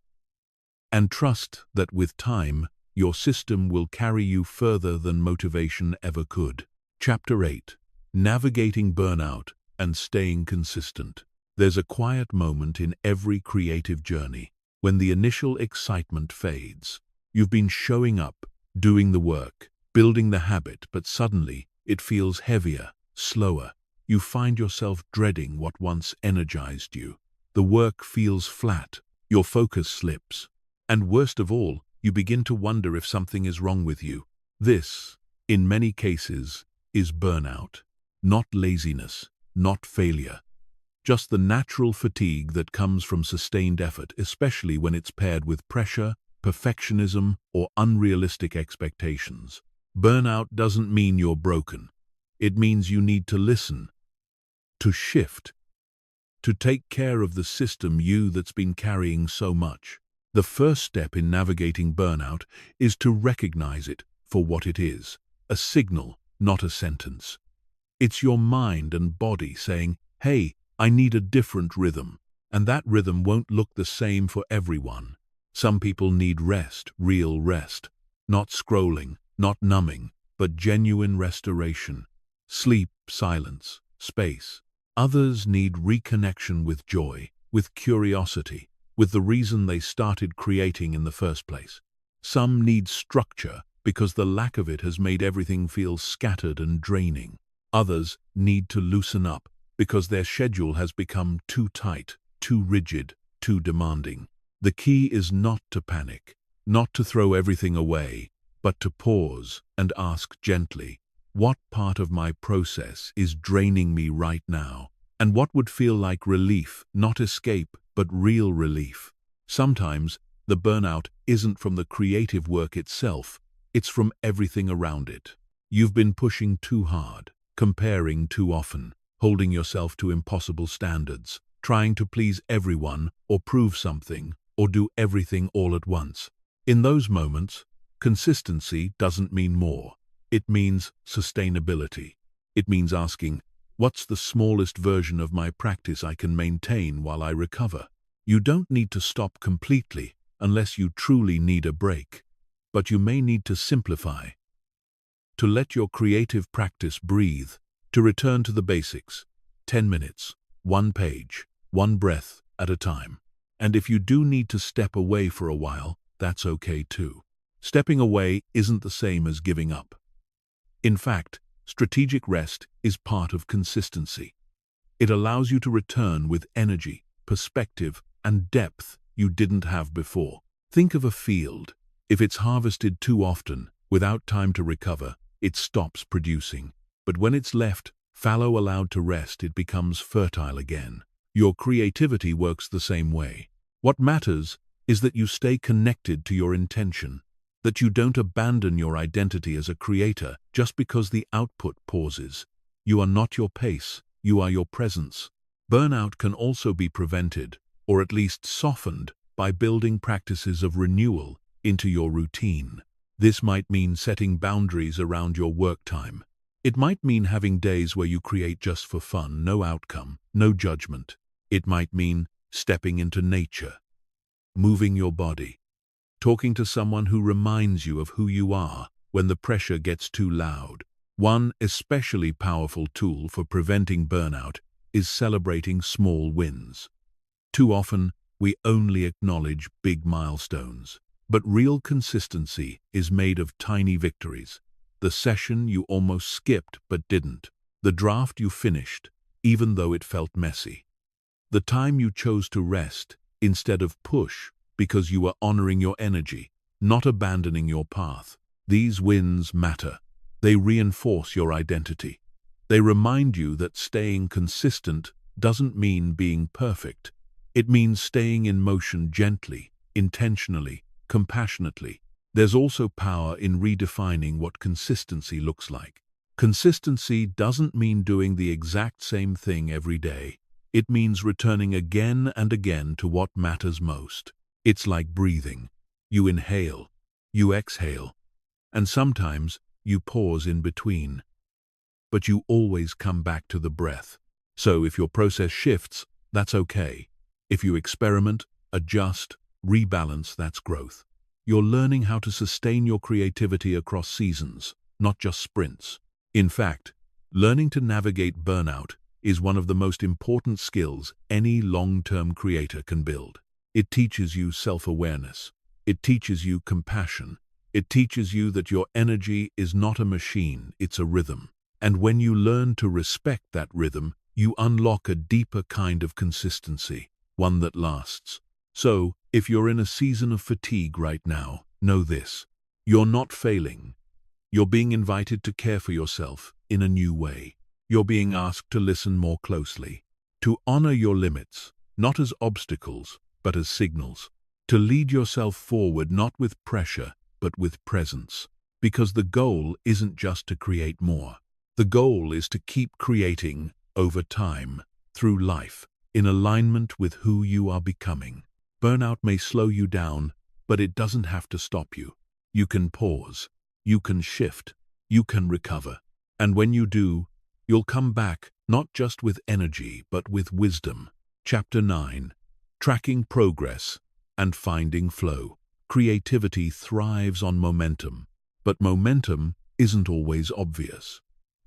And trust that with time, your system will carry you further than motivation ever could. Chapter 8. Navigating Burnout and Staying Consistent. There's a quiet moment in every creative journey when the initial excitement fades. You've been showing up, doing the work, building the habit, but suddenly it feels heavier, slower. You find yourself dreading what once energized you. The work feels flat, your focus slips, and worst of all, you begin to wonder if something is wrong with you. This, in many cases, is burnout. Not laziness, not failure. Just the natural fatigue that comes from sustained effort, especially when it's paired with pressure, perfectionism, or unrealistic expectations. Burnout doesn't mean you're broken. It means you need to listen, to shift, to take care of the system that's been carrying so much. The first step in navigating burnout is to recognize it for what it is, a signal, not a sentence. It's your mind and body saying, hey, I need a different rhythm, and that rhythm won't look the same for everyone. Some people need rest, real rest, not scrolling, not numbing, but genuine restoration, sleep, silence, space. Others need reconnection with joy, with curiosity, with the reason they started creating in the first place. Some need structure because the lack of it has made everything feel scattered and draining. Others need to loosen up because their schedule has become too tight, too rigid, too demanding. The key is not to panic, not to throw everything away, but to pause and ask gently, what part of my process is draining me right now? And what would feel like relief, not escape, but real relief? Sometimes the burnout isn't from the creative work itself, it's from everything around it. You've been pushing too hard, comparing too often, holding yourself to impossible standards, trying to please everyone or prove something or do everything all at once. In those moments, consistency doesn't mean more. It means sustainability. It means asking, what's the smallest version of my practice I can maintain while I recover? You don't need to stop completely unless you truly need a break, but you may need to simplify, to let your creative practice breathe, to return to the basics, 10 minutes, one page, one breath at a time. And if you do need to step away for a while, that's okay too. Stepping away isn't the same as giving up. In fact, strategic rest is part of consistency. It allows you to return with energy, perspective, and depth you didn't have before. Think of a field. If it's harvested too often, without time to recover, it stops producing. But when it's left fallow, allowed to rest, it becomes fertile again. Your creativity works the same way. What matters is that you stay connected to your intention, that you don't abandon your identity as a creator just because the output pauses. You are not your pace, you are your presence. Burnout can also be prevented, or at least softened, by building practices of renewal into your routine. This might mean setting boundaries around your work time. It might mean having days where you create just for fun, no outcome, no judgment. It might mean stepping into nature, moving your body, talking to someone who reminds you of who you are when the pressure gets too loud. One especially powerful tool for preventing burnout is celebrating small wins. Too often, we only acknowledge big milestones, but real consistency is made of tiny victories. The session you almost skipped but didn't. The draft you finished, even though it felt messy. The time you chose to rest instead of push because you were honoring your energy, not abandoning your path. These wins matter. They reinforce your identity. They remind you that staying consistent doesn't mean being perfect. It means staying in motion gently, intentionally, compassionately. There's also power in redefining what consistency looks like. Consistency doesn't mean doing the exact same thing every day. It means returning again and again to what matters most. It's like breathing. You inhale, you exhale, and sometimes you pause in between. But you always come back to the breath. So if your process shifts, that's okay. If you experiment, adjust, rebalance, that's growth. You're learning how to sustain your creativity across seasons, not just sprints. In fact, learning to navigate burnout is one of the most important skills any long-term creator can build. It teaches you self-awareness. It teaches you compassion. It teaches you that your energy is not a machine, it's a rhythm. And when you learn to respect that rhythm, you unlock a deeper kind of consistency, one that lasts. So, if you're in a season of fatigue right now, know this. You're not failing. You're being invited to care for yourself in a new way. You're being asked to listen more closely, to honor your limits, not as obstacles, but as signals, to lead yourself forward not with pressure, but with presence. Because the goal isn't just to create more. The goal is to keep creating over time, through life, in alignment with who you are becoming. Burnout may slow you down, but it doesn't have to stop you. You can pause, you can shift, you can recover. And when you do, you'll come back not just with energy, but with wisdom. Chapter 9. Tracking Progress and Finding Flow. Creativity thrives on momentum, but momentum isn't always obvious.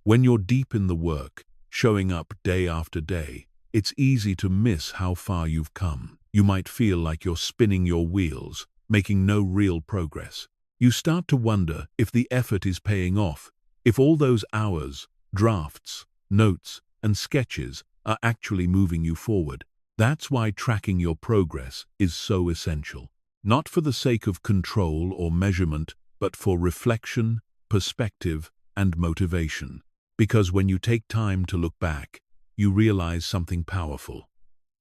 When you're deep in the work, showing up day after day, it's easy to miss how far you've come. You might feel like you're spinning your wheels, making no real progress. You start to wonder if the effort is paying off, if all those hours, drafts, notes, and sketches are actually moving you forward. That's why tracking your progress is so essential. Not for the sake of control or measurement, but for reflection, perspective, and motivation. Because when you take time to look back, you realize something powerful.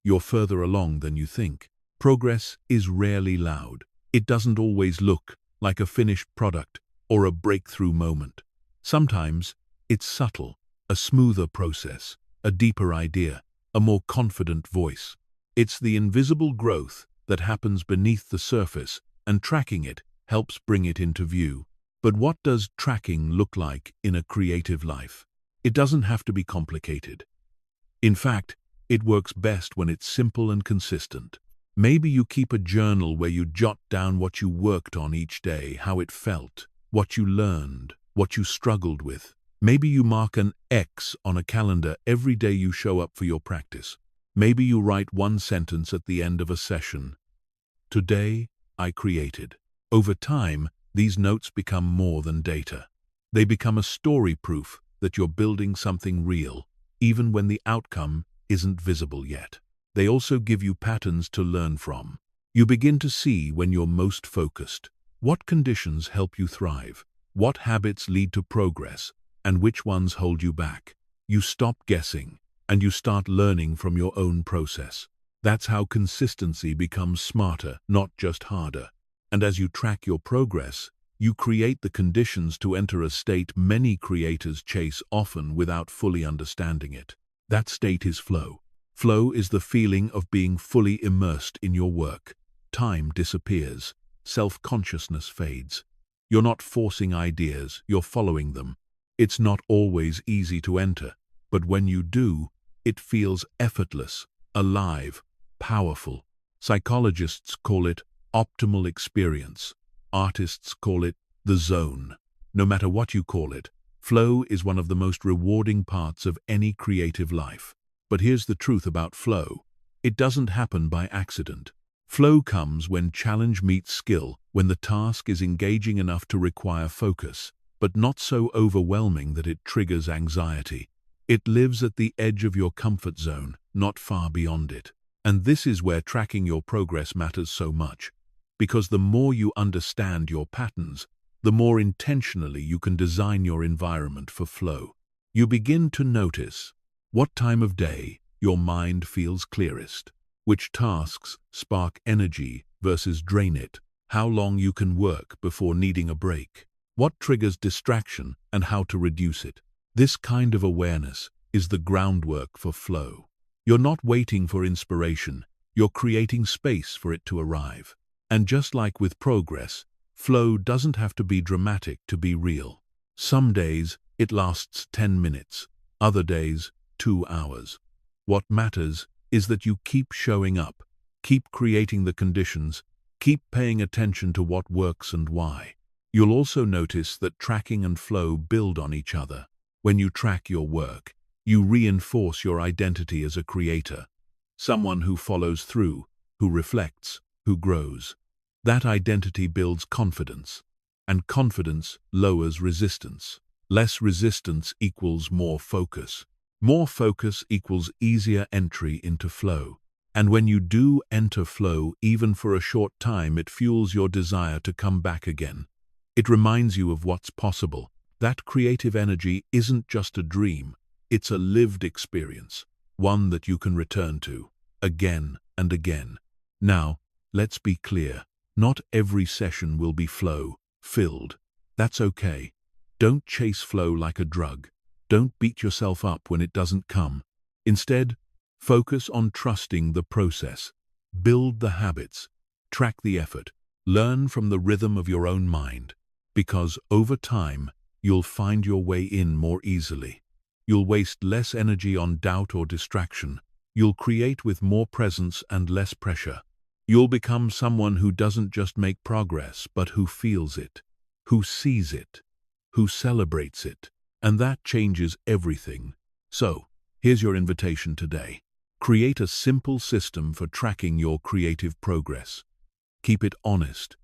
You're further along than you think. Progress is rarely loud. It doesn't always look like a finished product or a breakthrough moment. Sometimes it's subtle, a smoother process, a deeper idea, a more confident voice. It's the invisible growth that happens beneath the surface, and tracking it helps bring it into view. But what does tracking look like in a creative life? It doesn't have to be complicated. In fact, it works best when it's simple and consistent. Maybe you keep a journal where you jot down what you worked on each day, how it felt, what you learned, what you struggled with. Maybe you mark an X on a calendar every day you show up for your practice. Maybe you write one sentence at the end of a session. Today, I created. Over time, these notes become more than data. They become a story proof that you're building something real, even when the outcome isn't visible yet. They also give you patterns to learn from. You begin to see when you're most focused, what conditions help you thrive, what habits lead to progress, and which ones hold you back. You stop guessing, and you start learning from your own process. That's how consistency becomes smarter, not just harder. And as you track your progress, you create the conditions to enter a state many creators chase, often without fully understanding it. That state is flow. Flow is the feeling of being fully immersed in your work. time disappears, self-consciousness fades. You're not forcing ideas, you're following them. It's not always easy to enter, but when you do, it feels effortless, alive, powerful. Psychologists call it optimal experience. Artists call it the zone. No matter what you call it, flow is one of the most rewarding parts of any creative life. But here's the truth about flow. It doesn't happen by accident. Flow comes when challenge meets skill, when the task is engaging enough to require focus, but not so overwhelming that it triggers anxiety. It lives at the edge of your comfort zone, not far beyond it. And this is where tracking your progress matters so much. Because the more you understand your patterns, the more intentionally you can design your environment for flow. You begin to notice what time of day your mind feels clearest, which tasks spark energy versus drain it, how long you can work before needing a break, what triggers distraction and how to reduce it. This kind of awareness is the groundwork for flow. You're not waiting for inspiration, you're creating space for it to arrive. And just like with progress, flow doesn't have to be dramatic to be real. Some days it lasts 10 minutes, other days 2 hours. What matters is that you keep showing up, keep creating the conditions, keep paying attention to what works and why. You'll also notice that tracking and flow build on each other. When you track your work, you reinforce your identity as a creator, someone who follows through, who reflects, who grows. That identity builds confidence, and confidence lowers resistance. Less resistance equals more focus. More focus equals easier entry into flow. And when you do enter flow, even for a short time, it fuels your desire to come back again. It reminds you of what's possible. That creative energy isn't just a dream, it's a lived experience, one that you can return to, again and again. Now, let's be clear, not every session will be flow-filled. That's okay. Don't chase flow like a drug. Don't beat yourself up when it doesn't come. Instead, focus on trusting the process. Build the habits. Track the effort. Learn from the rhythm of your own mind. Because over time, you'll find your way in more easily. You'll waste less energy on doubt or distraction. You'll create with more presence and less pressure. You'll become someone who doesn't just make progress, but who feels it, who sees it, who celebrates it. And that changes everything. So, here's your invitation today. Create a simple system for tracking your creative progress. Keep it honest.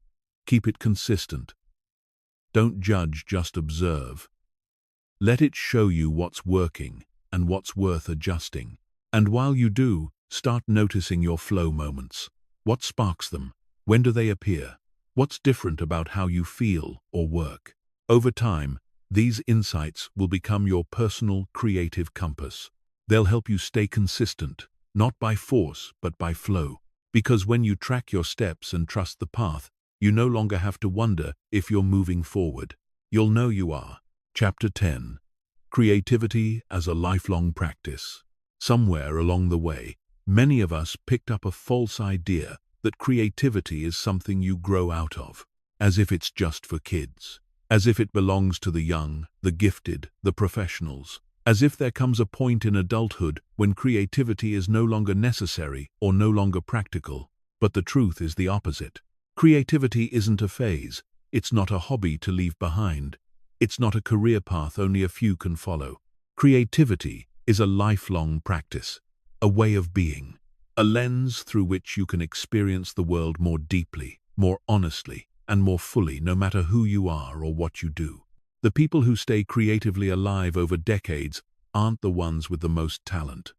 Keep it consistent. Don't judge, just observe. Let it show you what's working and what's worth adjusting. And while you do, start noticing your flow moments. What sparks them? When do they appear? What's different about how you feel or work? Over time, these insights will become your personal creative compass. They'll help you stay consistent, not by force, but by flow. Because when you track your steps and trust the path, you no longer have to wonder if you're moving forward. You'll know you are. Chapter 10. Creativity as a lifelong practice. Somewhere along the way, many of us picked up a false idea that creativity is something you grow out of, as if it's just for kids. As if it belongs to the young, the gifted, the professionals. As if there comes a point in adulthood when creativity is no longer necessary or no longer practical. But the truth is the opposite. Creativity isn't a phase. It's not a hobby to leave behind. It's not a career path only a few can follow. Creativity is a lifelong practice, a way of being, a lens through which you can experience the world more deeply, more honestly, and more fully, no matter who you are or what you do. The people who stay creatively alive over decades aren't the ones with the most talent.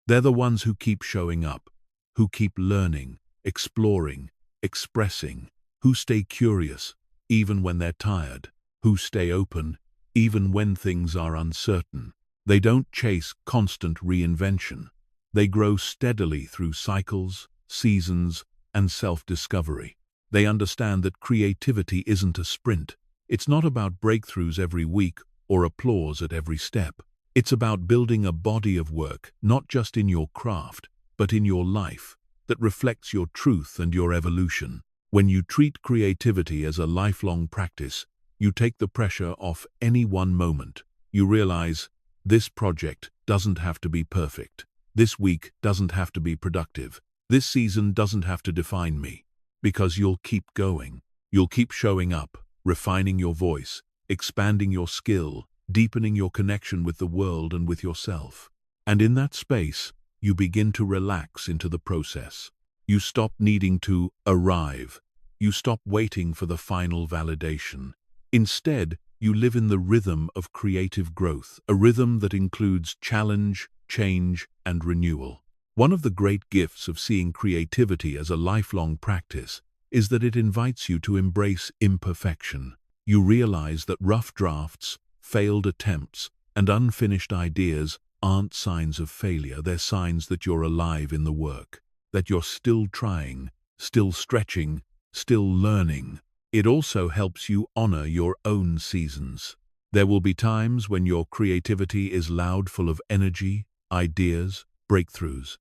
They're the ones who keep showing up, who keep learning, exploring, expressing, who stay curious, even when they're tired, who stay open, even when things are uncertain. They don't chase constant reinvention. They grow steadily through cycles, seasons, and self-discovery. They understand that creativity isn't a sprint. It's not about breakthroughs every week or applause at every step. It's about building a body of work, not just in your craft, but in your life. that reflects your truth and your evolution. When you treat creativity as a lifelong practice, you take the pressure off any one moment. You realize, this project doesn't have to be perfect. This week doesn't have to be productive. This season doesn't have to define me. Because you'll keep going. You'll keep showing up, refining your voice, expanding your skill, deepening your connection with the world and with yourself. And in that space, you begin to relax into the process. You stop needing to arrive. You stop waiting for the final validation. Instead, you live in the rhythm of creative growth, a rhythm that includes challenge, change, and renewal. One of the great gifts of seeing creativity as a lifelong practice is that it invites you to embrace imperfection. You realize that rough drafts, failed attempts, and unfinished ideas aren't signs of failure. They're signs that you're alive in the work, that you're still trying, still stretching, still learning. It also helps you honor your own seasons. There will be times when your creativity is loud, full of energy, ideas, breakthroughs.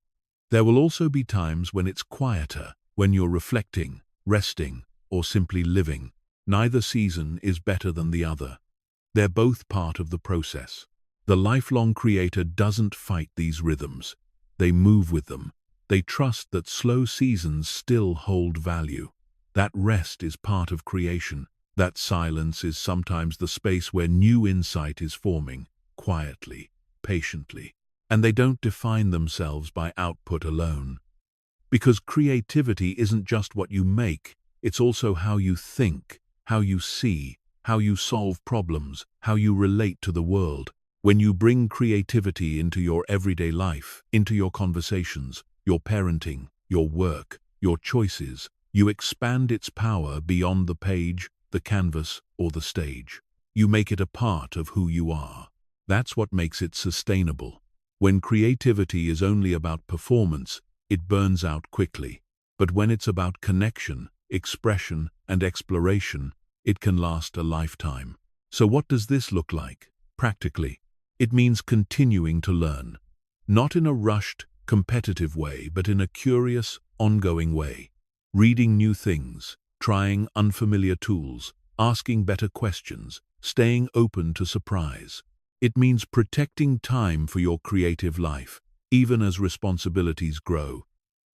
There will also be times when it's quieter, when you're reflecting, resting, or simply living. Neither season is better than the other. They're both part of the process. The lifelong creator doesn't fight these rhythms. They move with them. They trust that slow seasons still hold value. That rest is part of creation. That silence is sometimes the space where new insight is forming, quietly, patiently. And they don't define themselves by output alone. Because creativity isn't just what you make, it's also how you think, how you see, how you solve problems, how you relate to the world. When you bring creativity into your everyday life, into your conversations, your parenting, your work, your choices, you expand its power beyond the page, the canvas, or the stage. You make it a part of who you are. That's what makes it sustainable. When creativity is only about performance, it burns out quickly. But when it's about connection, expression, and exploration, it can last a lifetime. So what does this look like? Practically, it means continuing to learn. Not in a rushed, competitive way, but in a curious, ongoing way. Reading new things, trying unfamiliar tools, asking better questions, staying open to surprise. It means protecting time for your creative life, even as responsibilities grow.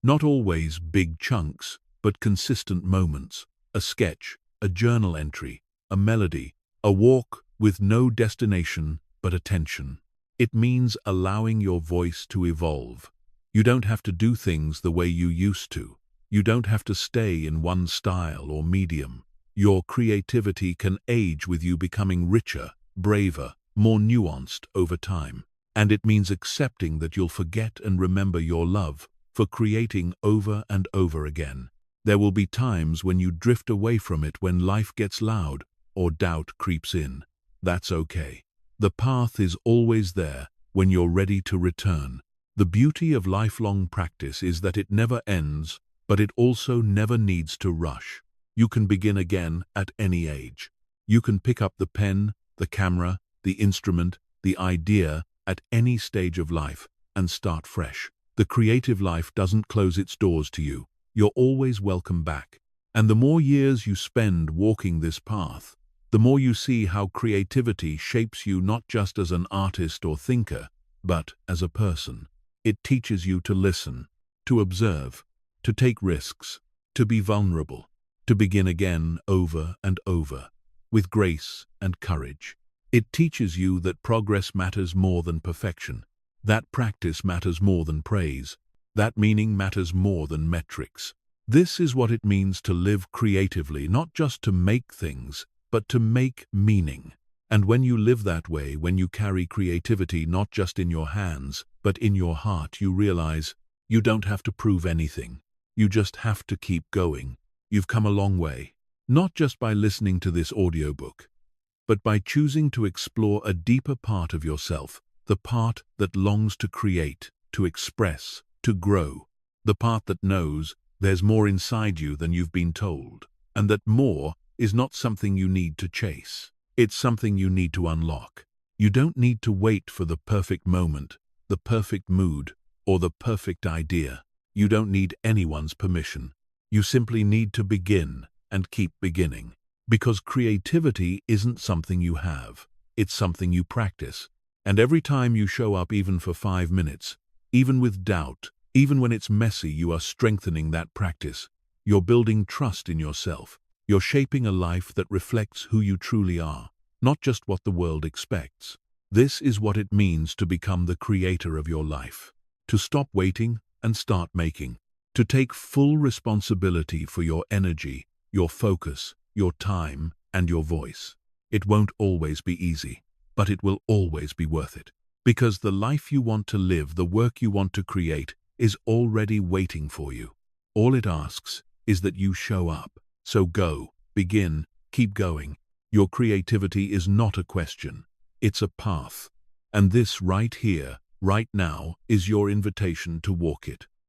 Not always big chunks, but consistent moments. A sketch, a journal entry, a melody, a walk with no destination but attention. It means allowing your voice to evolve. You don't have to do things the way you used to. You don't have to stay in one style or medium. Your creativity can age with you, becoming richer, braver, more nuanced over time. And it means accepting that you'll forget and remember your love for creating over and over again. There will be times when you drift away from it, when life gets loud or doubt creeps in. That's okay. The path is always there when you're ready to return. The beauty of lifelong practice is that it never ends, but it also never needs to rush. You can begin again at any age. You can pick up the pen, the camera, the instrument, the idea at any stage of life and start fresh. The creative life doesn't close its doors to you. You're always welcome back. And the more years you spend walking this path, the more you see how creativity shapes you, not just as an artist or thinker, but as a person. It teaches you to listen, to observe, to take risks, to be vulnerable, to begin again over and over, with grace and courage. It teaches you that progress matters more than perfection, that practice matters more than praise, that meaning matters more than metrics. This is what it means to live creatively, not just to make things, but to make meaning. And when you live that way, when you carry creativity not just in your hands, but in your heart, you realize you don't have to prove anything. You just have to keep going. You've come a long way, not just by listening to this audiobook, but by choosing to explore a deeper part of yourself, the part that longs to create, to express, to grow, the part that knows there's more inside you than you've been told, and that more is not something you need to chase. It's something you need to unlock. You don't need to wait for the perfect moment, the perfect mood, or the perfect idea. You don't need anyone's permission. You simply need to begin and keep beginning. Because creativity isn't something you have, it's something you practice. And every time you show up even for 5 minutes, even with doubt, even when it's messy, you are strengthening that practice. You're building trust in yourself. You're shaping a life that reflects who you truly are, not just what the world expects. This is what it means to become the creator of your life. To stop waiting and start making. To take full responsibility for your energy, your focus, your time, and your voice. It won't always be easy, but it will always be worth it. Because the life you want to live, the work you want to create, is already waiting for you. All it asks is that you show up. So go, begin, keep going. Your creativity is not a question, it's a path. And this right here, right now, is your invitation to walk it.